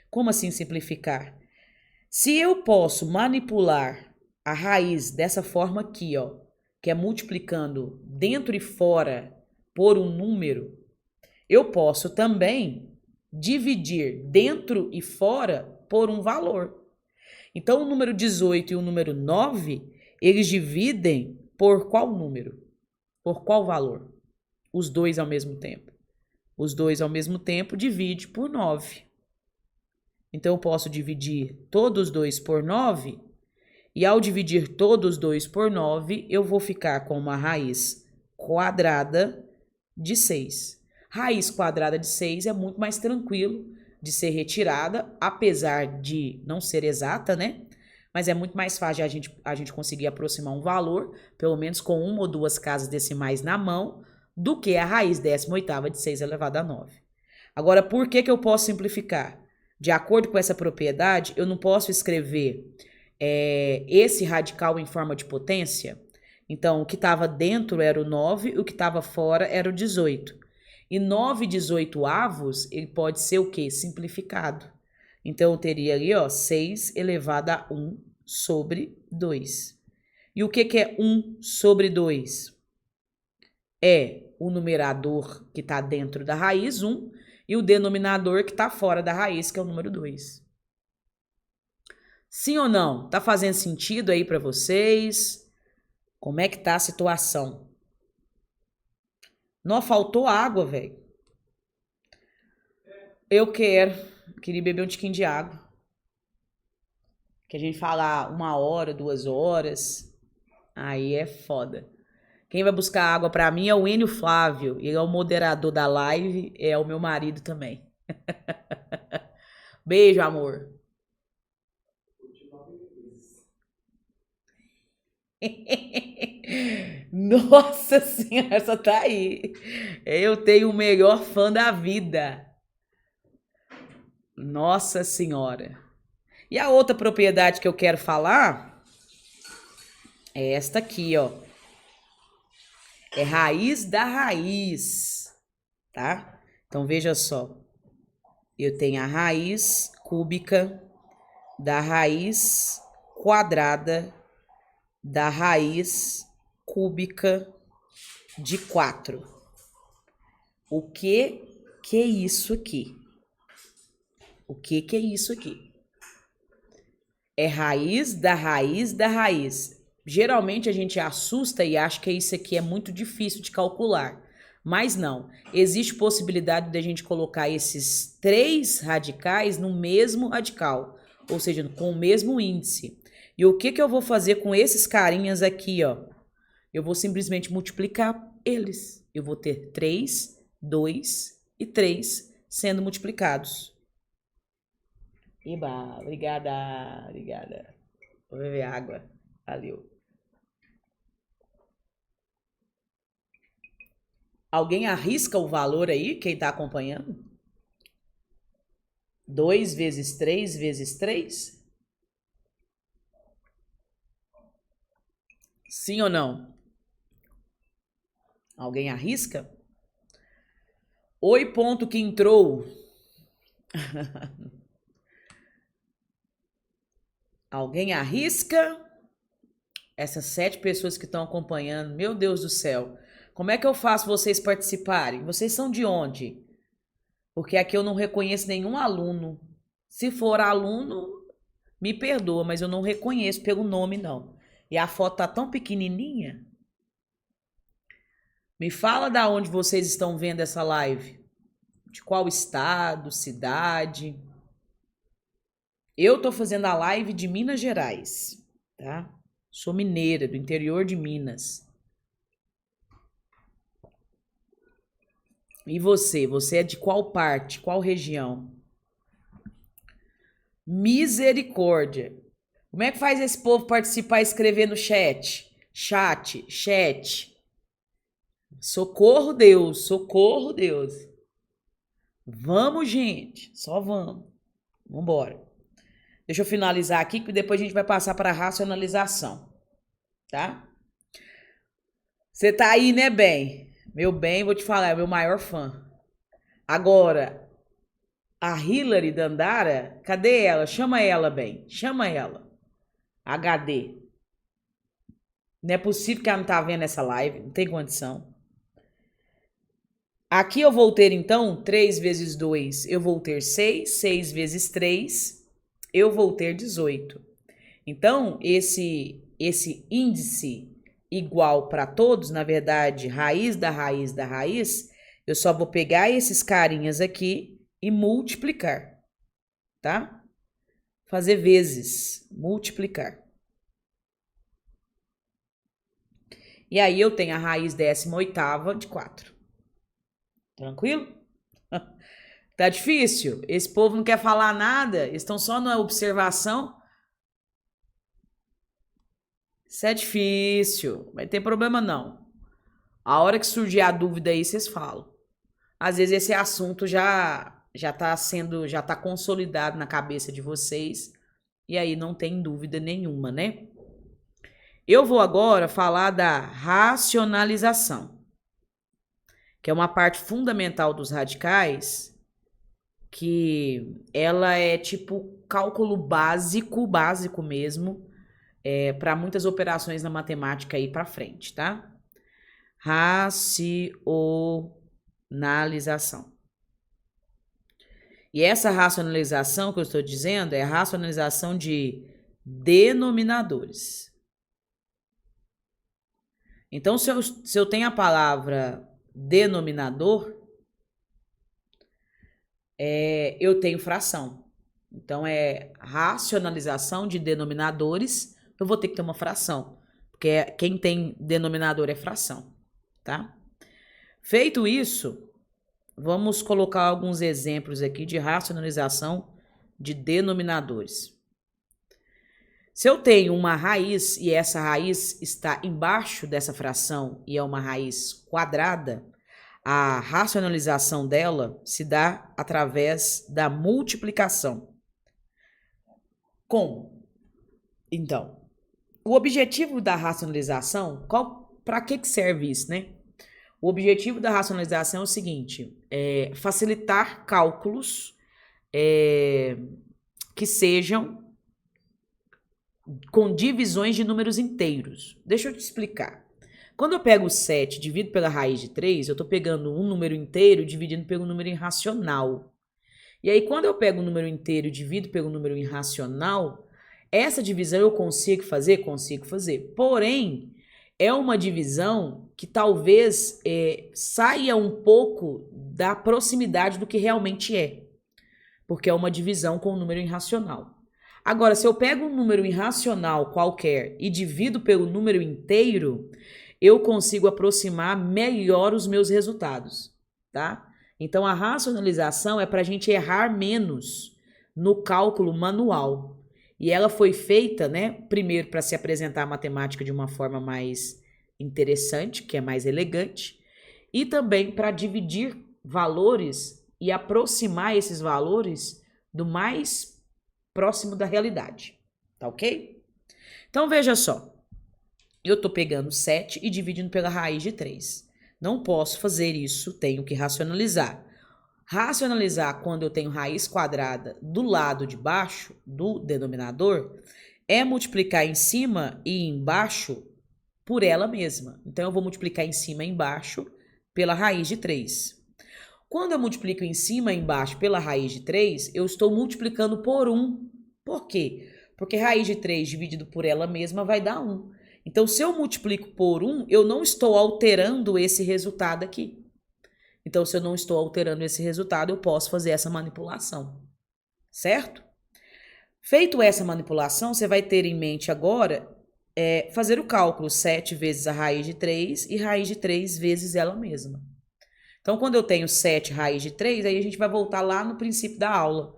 Como assim simplificar? Se eu posso manipular a raiz dessa forma aqui, ó, que é multiplicando dentro e fora por um número, eu posso também dividir dentro e fora por um valor. Então, o número 18 e o número 9, eles dividem por qual número? Por qual valor? Os dois ao mesmo tempo. Os dois ao mesmo tempo divide por 9. Então, eu posso dividir todos 2 por 9. E ao dividir todos 2 por 9, eu vou ficar com uma raiz quadrada de 6. Raiz quadrada de 6 é muito mais tranquilo de ser retirada, apesar de não ser exata, né? Mas é muito mais fácil a gente conseguir aproximar um valor, pelo menos com uma ou duas casas decimais na mão, do que a raiz 18ª de 6 elevado a 9. Agora, por que eu posso simplificar? De acordo com essa propriedade, eu não posso escrever esse radical em forma de potência. Então, o que estava dentro era o 9, o que estava fora era o 18. E 9/18, ele pode ser o quê? Simplificado. Então, eu teria ali, ó, 6 elevado a 1 sobre 2. E o que é 1 sobre 2? É o numerador que está dentro da raiz, 1, e o denominador que está fora da raiz, que é o número 2. Sim ou não? Tá fazendo sentido aí para vocês? Como é que tá a situação? Não faltou água, velho. Eu queria beber um tiquinho de água. Que a gente fala 1 hora, 2 horas. Aí é foda. Quem vai buscar água pra mim é o Enio Flávio. Ele é o moderador da live, é o meu marido também. Beijo, amor. Nossa senhora, essa tá aí. Eu tenho o melhor fã da vida. Nossa senhora. E a outra propriedade que eu quero falar é esta aqui, ó. É raiz da raiz, tá? Então veja só. Eu tenho a raiz cúbica da raiz quadrada da raiz cúbica de 4. O que é isso aqui? O que é isso aqui? É raiz da raiz da raiz. Geralmente a gente assusta e acha que isso aqui é muito difícil de calcular. Mas não. Existe possibilidade de a gente colocar esses 3 radicais no mesmo radical. Ou seja, com o mesmo índice. E o que eu vou fazer com esses carinhas aqui, ó? Eu vou simplesmente multiplicar eles. Eu vou ter 3, 2 e 3 sendo multiplicados. Eba, obrigada, obrigada. Vou beber água. Valeu. Alguém arrisca o valor aí, quem tá acompanhando? 2 vezes 3 vezes 3? Sim ou não? Alguém arrisca? Oi, ponto que entrou. Alguém arrisca? Essas 7 pessoas que estão acompanhando, meu Deus do céu. Como é que eu faço vocês participarem? Vocês são de onde? Porque aqui eu não reconheço nenhum aluno. Se for aluno, me perdoa, mas eu não reconheço pelo nome, não. E a foto tá tão pequenininha. Me fala da onde vocês estão vendo essa live. De qual estado, cidade. Eu tô fazendo a live de Minas Gerais, tá? Sou mineira, do interior de Minas. E você? Você é de qual parte? Qual região? Misericórdia. Como é que faz esse povo participar e escrever no chat? Chat. Socorro, Deus. Socorro, Deus. Vamos, gente. Só vamos. Vambora. Deixa eu finalizar aqui, que depois a gente vai passar para a racionalização. Tá? Você tá aí, né, bem? Meu bem, vou te falar, é meu maior fã. Agora, a Hilary Dandara, cadê ela? Chama ela, bem. Chama ela. HD. Não é possível que ela não tá vendo essa live. Não tem condição. Aqui eu vou ter, então, 3 vezes 2. Eu vou ter 6. 6 vezes 3. Eu vou ter 18. Então, esse índice igual para todos, na verdade, raiz da raiz da raiz, eu só vou pegar esses carinhas aqui e multiplicar, tá? fazer vezes, multiplicar. E aí eu tenho a raiz 18ª de 4. Tranquilo? Tá difícil? Esse povo não quer falar nada? Eles estão só na observação? Isso é difícil. Vai ter problema não. A hora que surgir a dúvida aí, vocês falam. Às vezes esse assunto já tá consolidado na cabeça de vocês. E aí não tem dúvida nenhuma, né? Eu vou agora falar da racionalização, que é uma parte fundamental dos radicais, que ela é tipo cálculo básico mesmo, para muitas operações na matemática aí para frente, tá? Racionalização. E essa racionalização que eu estou dizendo é a racionalização de denominadores. Então, se eu tenho a palavra denominador, eu tenho fração. Então, é racionalização de denominadores, eu vou ter que ter uma fração, porque quem tem denominador é fração, tá? Feito isso, vamos colocar alguns exemplos aqui de racionalização de denominadores. Se eu tenho uma raiz e essa raiz está embaixo dessa fração e é uma raiz quadrada, a racionalização dela se dá através da multiplicação. Como? Então, o objetivo da racionalização, para que serve isso, né? O objetivo da racionalização é o seguinte, facilitar cálculos que sejam com divisões de números inteiros. Deixa eu te explicar. Quando eu pego 7 e divido pela raiz de 3, eu estou pegando um número inteiro e dividindo pelo número irracional. E aí, quando eu pego um número inteiro e divido pelo número irracional, essa divisão eu consigo fazer? Consigo fazer. Porém, é uma divisão que talvez saia um pouco da proximidade do que realmente é. Porque é uma divisão com um número irracional. Agora, se eu pego um número irracional qualquer e divido pelo número inteiro, eu consigo aproximar melhor os meus resultados, tá? Então, a racionalização é para a gente errar menos no cálculo manual. E ela foi feita, né, primeiro para se apresentar a matemática de uma forma mais interessante, que é mais elegante, e também para dividir valores e aproximar esses valores do mais próximo da realidade, tá ok? Então, veja só, eu estou pegando 7 e dividindo pela raiz de 3. Não posso fazer isso, tenho que racionalizar. Racionalizar quando eu tenho raiz quadrada do lado de baixo do denominador é multiplicar em cima e embaixo por ela mesma. Então, eu vou multiplicar em cima e embaixo pela raiz de 3. Quando eu multiplico em cima e embaixo pela raiz de 3, eu estou multiplicando por 1. Por quê? Porque raiz de 3 dividido por ela mesma vai dar 1. Então, se eu multiplico por 1, eu não estou alterando esse resultado aqui. Então, se eu não estou alterando esse resultado, eu posso fazer essa manipulação, certo? Feito essa manipulação, você vai ter em mente agora fazer o cálculo 7 vezes a raiz de 3 e raiz de 3 vezes ela mesma. Então, quando eu tenho 7 raiz de 3, aí a gente vai voltar lá no princípio da aula.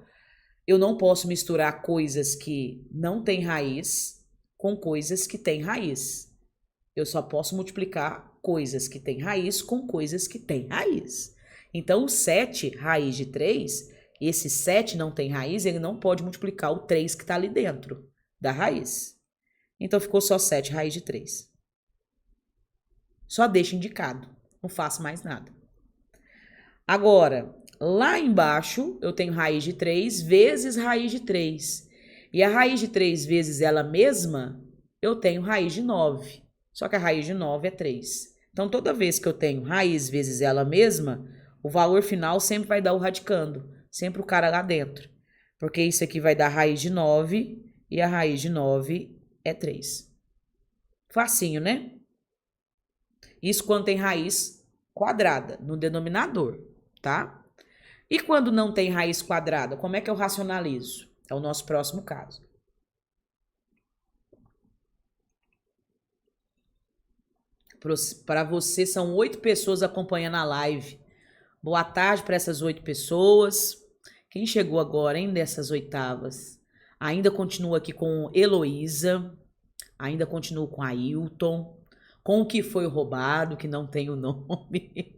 Eu não posso misturar coisas que não têm raiz com coisas que têm raiz. Eu só posso multiplicar coisas que têm raiz com coisas que têm raiz. Então, o 7 raiz de 3, esse 7 não tem raiz, ele não pode multiplicar o 3 que está ali dentro da raiz. Então, ficou só 7 raiz de 3. Só deixa indicado, não faço mais nada. Agora, lá embaixo, eu tenho raiz de 3 vezes raiz de 3. E a raiz de 3 vezes ela mesma, eu tenho raiz de 9. Só que a raiz de 9 é 3. Então, toda vez que eu tenho raiz vezes ela mesma, o valor final sempre vai dar o radicando. Sempre o cara lá dentro. Porque isso aqui vai dar raiz de 9 e a raiz de 9 é 3. Facinho, né? Isso quando tem raiz quadrada no denominador, tá? E quando não tem raiz quadrada, como é que eu racionalizo? É o nosso próximo caso. Para você, são 8 pessoas acompanhando a live. Boa tarde para essas 8 pessoas. Quem chegou agora, hein, dessas oitavas? Ainda continuo aqui com Heloísa. Ainda continuo com Ailton. Com o que foi roubado, que não tem o nome.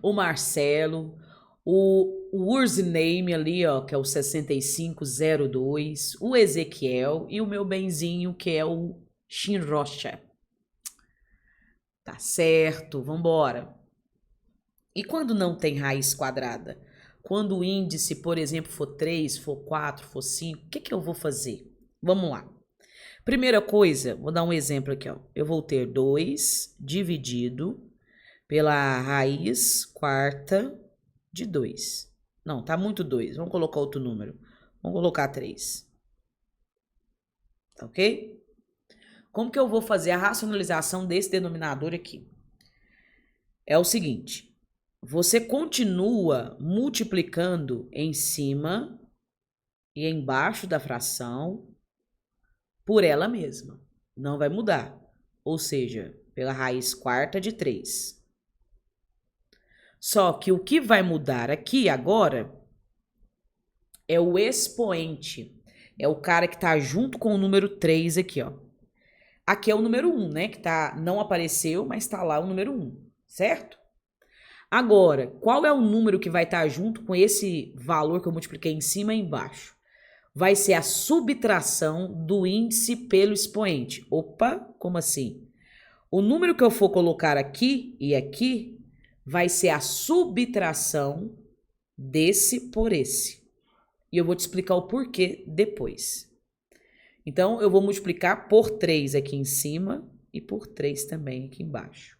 O Marcelo. O username ali, ó, que é o 6502. O Ezequiel. E o meu benzinho, que é o Shinrocha. Tá certo, vambora. E quando não tem raiz quadrada? Quando o índice, por exemplo, for 3, for 4, for 5, o que eu vou fazer? Vamos lá. Primeira coisa, vou dar um exemplo aqui, ó. Eu vou ter 2 dividido pela raiz quarta de 2. Não, tá muito 2. Vamos colocar outro número. Vamos colocar 3. Tá ok? Como que eu vou fazer a racionalização desse denominador aqui? É o seguinte, você continua multiplicando em cima e embaixo da fração por ela mesma. Não vai mudar. Ou seja, pela raiz quarta de 3. Só que o que vai mudar aqui agora é o expoente. É o cara que está junto com o número 3 aqui, ó. Aqui é o número 1, né? Que não apareceu, mas está lá o número 1, certo? Agora, qual é o número que vai estar junto com esse valor que eu multipliquei em cima e embaixo? Vai ser a subtração do índice pelo expoente. Opa, como assim? O número que eu for colocar aqui e aqui vai ser a subtração desse por esse. E eu vou te explicar o porquê depois. Então, eu vou multiplicar por 3 aqui em cima e por 3 também aqui embaixo.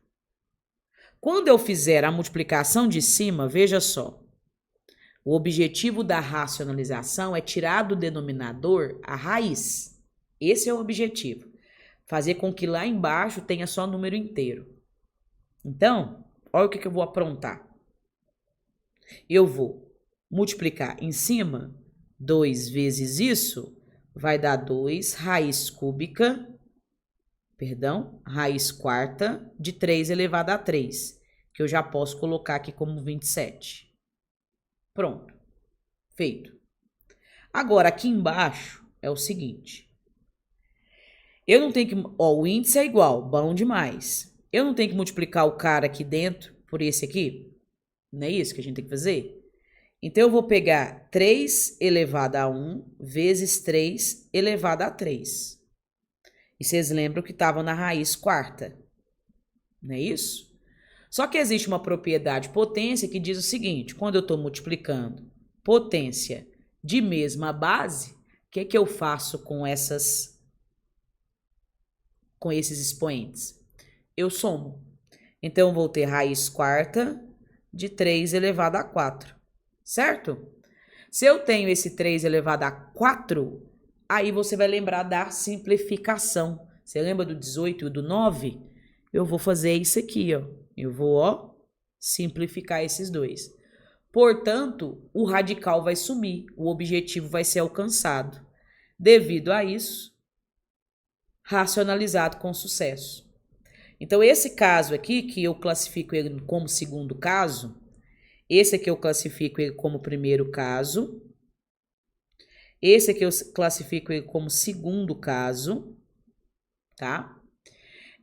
Quando eu fizer a multiplicação de cima, veja só. O objetivo da racionalização é tirar do denominador a raiz. Esse é o objetivo. Fazer com que lá embaixo tenha só número inteiro. Então, olha o que eu vou aprontar. Eu vou multiplicar em cima 2 vezes isso, vai dar 2 raiz quarta de 3 elevado a 3, que eu já posso colocar aqui como 27. Pronto, feito. Agora, aqui embaixo é o seguinte. Eu não tenho que... Ó, o índice é igual, bom demais. Eu não tenho que multiplicar o cara aqui dentro por esse aqui? Não é isso que a gente tem que fazer? Então, eu vou pegar 3 elevado a 1 vezes 3 elevado a 3. E vocês lembram que estava na raiz quarta. Não é isso? Só que existe uma propriedade potência que diz o seguinte, quando eu estou multiplicando potência de mesma base, o que eu faço com esses expoentes? Eu somo. Então, eu vou ter raiz quarta de 3 elevado a 4, certo? Se eu tenho esse 3 elevado a 4, aí você vai lembrar da simplificação. Você lembra do 18 e do 9? Eu vou fazer isso aqui, ó. Eu vou, ó, simplificar esses dois. Portanto, o radical vai sumir, o objetivo vai ser alcançado. Devido a isso, racionalizado com sucesso. Então, esse caso aqui, que eu classifico ele como segundo caso, esse aqui eu classifico ele como primeiro caso, esse aqui eu classifico ele como segundo caso, tá?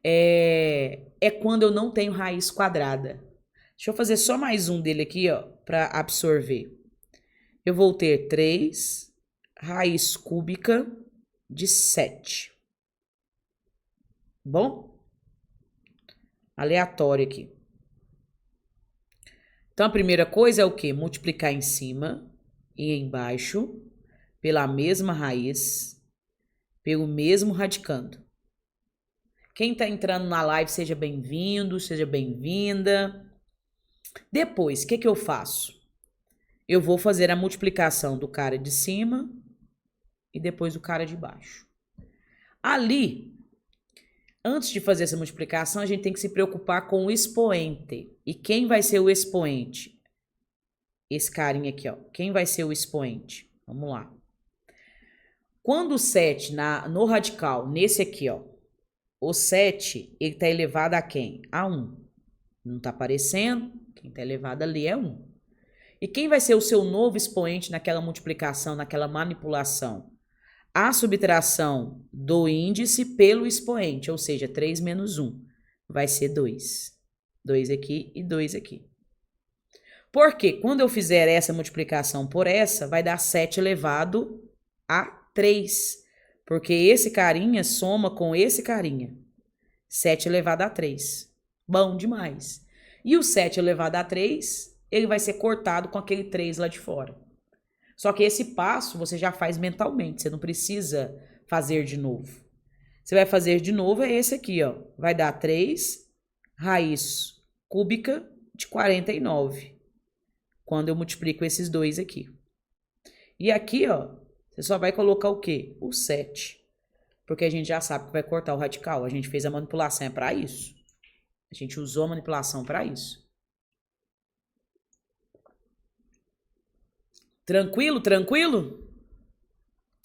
É quando eu não tenho raiz quadrada. Deixa eu fazer só mais um dele aqui, ó, para absorver. Eu vou ter 3 raiz cúbica de 7. Bom? Aleatório aqui. Então, a primeira coisa é o quê? Multiplicar em cima e embaixo pela mesma raiz, pelo mesmo radicando. Quem está entrando na live, seja bem-vindo, seja bem-vinda. Depois, o que eu faço? Eu vou fazer a multiplicação do cara de cima e depois do cara de baixo. Ali, antes de fazer essa multiplicação, a gente tem que se preocupar com o expoente. E quem vai ser o expoente? Esse carinha aqui, ó. Quem vai ser o expoente? Vamos lá. Quando o 7 no radical, nesse aqui, ó, o 7, ele está elevado a quem? A 1. Não está aparecendo, quem está elevado ali é 1. E quem vai ser o seu novo expoente naquela multiplicação, naquela manipulação? A subtração do índice pelo expoente, ou seja, 3 menos 1, vai ser 2. 2 aqui e 2 aqui. Porque quando eu fizer essa multiplicação por essa, vai dar 7 elevado a 3. Porque esse carinha soma com esse carinha. 7 elevado a 3. Bom demais. E o 7 elevado a 3, ele vai ser cortado com aquele 3 lá de fora. Só que esse passo você já faz mentalmente, você não precisa fazer de novo. Você vai fazer de novo é esse aqui, ó. Vai dar 3 raiz cúbica de 49. Quando eu multiplico esses dois aqui. E aqui, ó, você só vai colocar o quê? O 7. Porque a gente já sabe que vai cortar o radical. A gente fez a manipulação, é para isso. A gente usou a manipulação para isso. Tranquilo, tranquilo?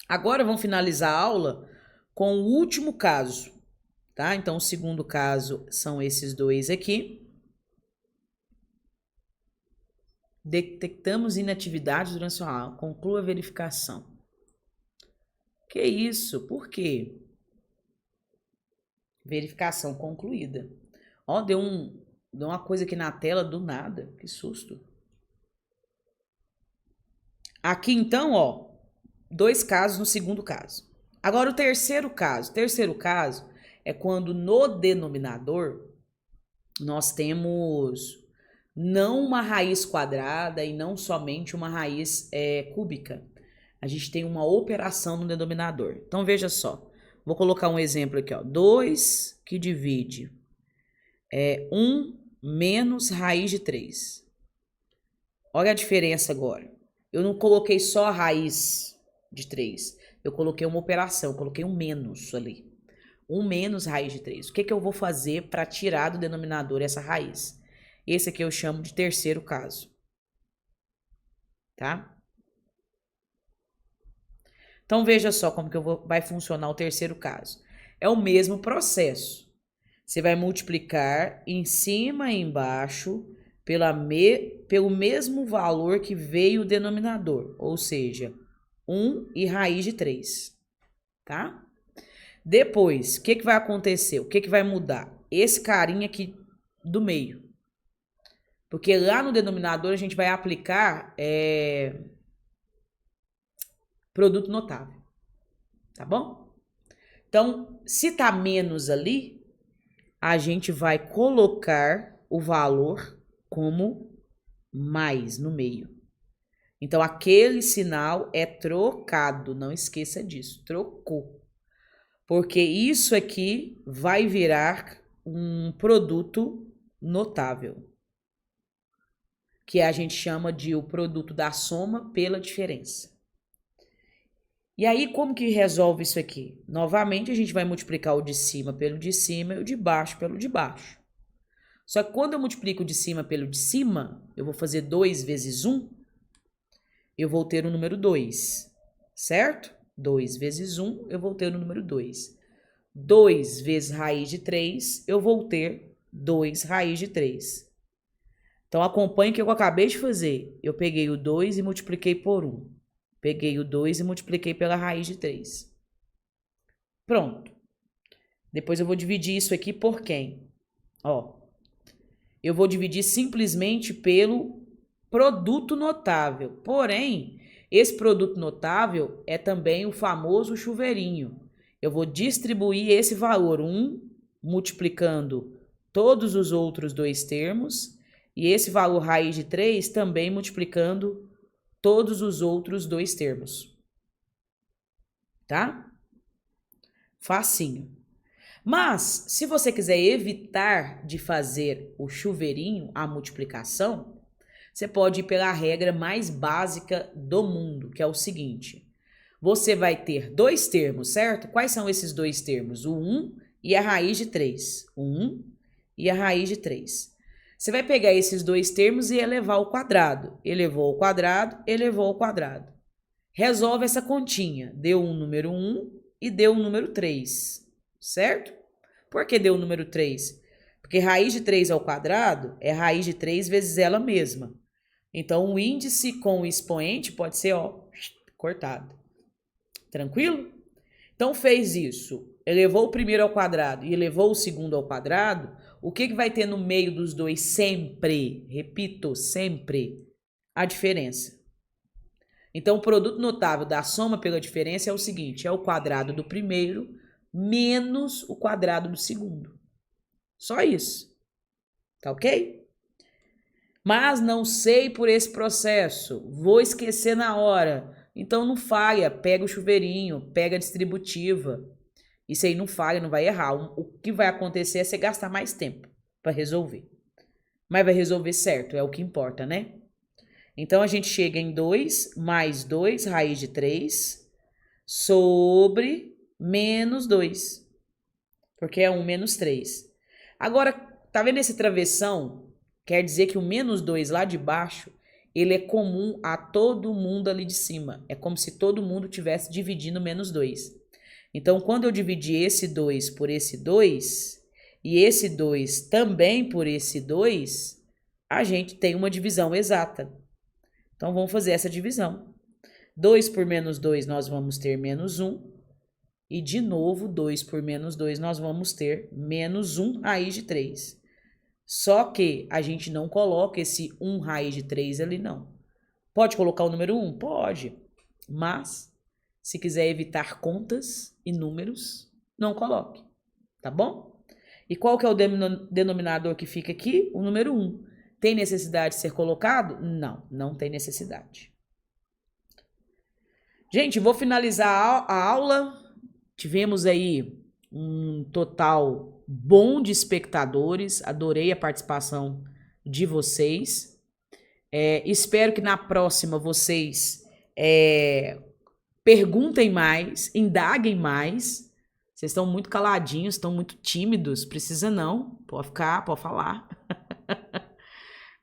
Agora vamos finalizar a aula com o último caso, tá? Então, o segundo caso são esses dois aqui. Detectamos inatividade durante a sua aula. Conclua a verificação. Que isso? Por quê? Verificação concluída. Ó, deu uma coisa aqui na tela do nada. Que susto. Aqui, então, ó, 2 casos no segundo caso. Agora, o terceiro caso. O terceiro caso é quando no denominador nós temos não uma raiz quadrada e não somente uma raiz cúbica. A gente tem uma operação no denominador. Então, veja só. Vou colocar um exemplo aqui, ó. 2 que divide 1 menos raiz de 3. Olha a diferença agora. Eu não coloquei só a raiz de 3. Eu coloquei uma operação, coloquei um menos ali. 1 menos raiz de 3. O que eu vou fazer para tirar do denominador essa raiz? Esse aqui eu chamo de terceiro caso. Tá? Então, veja só como que vai funcionar o terceiro caso. É o mesmo processo. Você vai multiplicar em cima e embaixo pelo mesmo valor que veio o denominador, ou seja, 1 e raiz de 3, tá? Depois, o que vai acontecer? O que vai mudar? Esse carinha aqui do meio. Porque lá no denominador a gente vai aplicar produto notável, tá bom? Então, se tá menos ali, a gente vai colocar o valor como mais no meio. Então, aquele sinal é trocado, não esqueça disso, trocou. Porque isso aqui vai virar um produto notável, que a gente chama de o produto da soma pela diferença. E aí, como que resolve isso aqui? Novamente, a gente vai multiplicar o de cima pelo de cima e o de baixo pelo de baixo. Só que quando eu multiplico o de cima pelo de cima, eu vou fazer 2 vezes 1, eu vou ter o número 2, certo? 2 vezes 1, eu vou ter o número 2. 2 vezes raiz de 3, eu vou ter 2 raiz de 3. Então, acompanhe o que eu acabei de fazer. Eu peguei o 2 e multipliquei por 1. Peguei o 2 e multipliquei pela raiz de 3. Pronto. Depois eu vou dividir isso aqui por quem? Ó, eu vou dividir simplesmente pelo produto notável. Porém, esse produto notável é também o famoso chuveirinho. Eu vou distribuir esse valor 1 multiplicando todos os outros dois termos e esse valor raiz de 3 também multiplicando todos os outros dois termos. Tá? Facinho. Mas, se você quiser evitar de fazer o chuveirinho, a multiplicação, você pode ir pela regra mais básica do mundo, que é o seguinte. Você vai ter dois termos, certo? Quais são esses dois termos? O 1 e a raiz de 3. O 1 e a raiz de 3. Você vai pegar esses dois termos e elevar ao quadrado. Elevou ao quadrado, elevou ao quadrado. Resolve essa continha. Deu um número 1 e deu um número 3, certo? Por que deu o número 3? Porque raiz de 3 ao quadrado é raiz de 3 vezes ela mesma. Então, o índice com o expoente pode ser, ó, cortado. Tranquilo? Então, fez isso. Elevou o primeiro ao quadrado e elevou o segundo ao quadrado. O que vai ter no meio dos dois sempre? Repito, sempre. A diferença. Então, o produto notável da soma pela diferença é o seguinte. É o quadrado do primeiro menos o quadrado do segundo. Só isso. Tá ok? Mas não sei por esse processo. Vou esquecer na hora. Então não falha. Pega o chuveirinho, pega a distributiva. Isso aí não falha, não vai errar. O que vai acontecer é você gastar mais tempo para resolver. Mas vai resolver certo, é o que importa, né? Então a gente chega em 2 mais 2, raiz de 3, sobre menos 2. Porque é 1 menos 3. Agora, tá vendo esse travessão? Quer dizer que o menos 2 lá de baixo, ele é comum a todo mundo ali de cima. É como se todo mundo tivesse dividindo menos 2. Então, quando eu dividir esse 2 por esse 2, e esse 2 também por esse 2, a gente tem uma divisão exata. Então, vamos fazer essa divisão. 2 por menos 2, nós vamos ter menos 1. E, de novo, 2 por menos 2, nós vamos ter menos 1 raiz de 3. Só que a gente não coloca esse 1 raiz de 3 ali, não. Pode colocar o número 1? Pode. Mas, se quiser evitar contas e números, não coloque. Tá bom? E qual que é o denominador que fica aqui? O número 1. Tem necessidade de ser colocado? Não, não tem necessidade. Gente, vou finalizar a aula. Tivemos aí um total bom de espectadores. Adorei a participação de vocês. Espero que na próxima vocês perguntem mais, indaguem mais. Vocês estão muito caladinhos, estão muito tímidos. Precisa não, pode ficar, pode falar.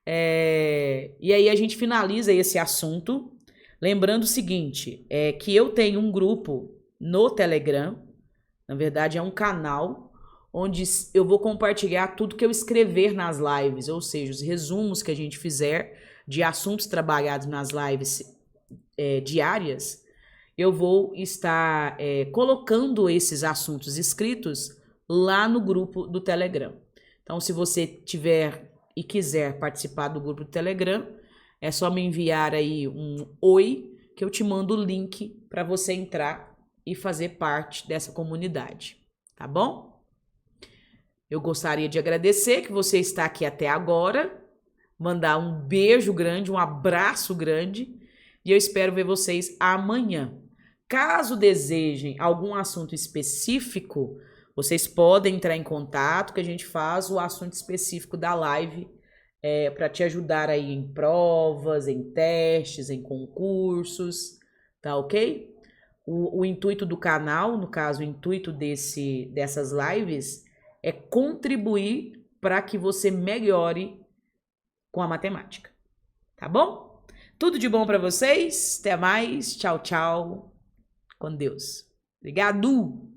E aí a gente finaliza esse assunto. Lembrando o seguinte, que eu tenho um grupo no Telegram, na verdade é um canal, onde eu vou compartilhar tudo que eu escrever nas lives, ou seja, os resumos que a gente fizer de assuntos trabalhados nas lives diárias, eu vou estar colocando esses assuntos escritos lá no grupo do Telegram. Então, se você tiver e quiser participar do grupo do Telegram, é só me enviar aí um oi, que eu te mando o link para você entrar e fazer parte dessa comunidade, tá bom? Eu gostaria de agradecer que você está aqui até agora, mandar um beijo grande, um abraço grande, e eu espero ver vocês amanhã. Caso desejem algum assunto específico, vocês podem entrar em contato que a gente faz o assunto específico da live para te ajudar aí em provas, em testes, em concursos, tá ok? O intuito do canal, no caso, o intuito dessas lives é contribuir para que você melhore com a matemática, tá bom? Tudo de bom para vocês, até mais, tchau, tchau, com Deus. Obrigado!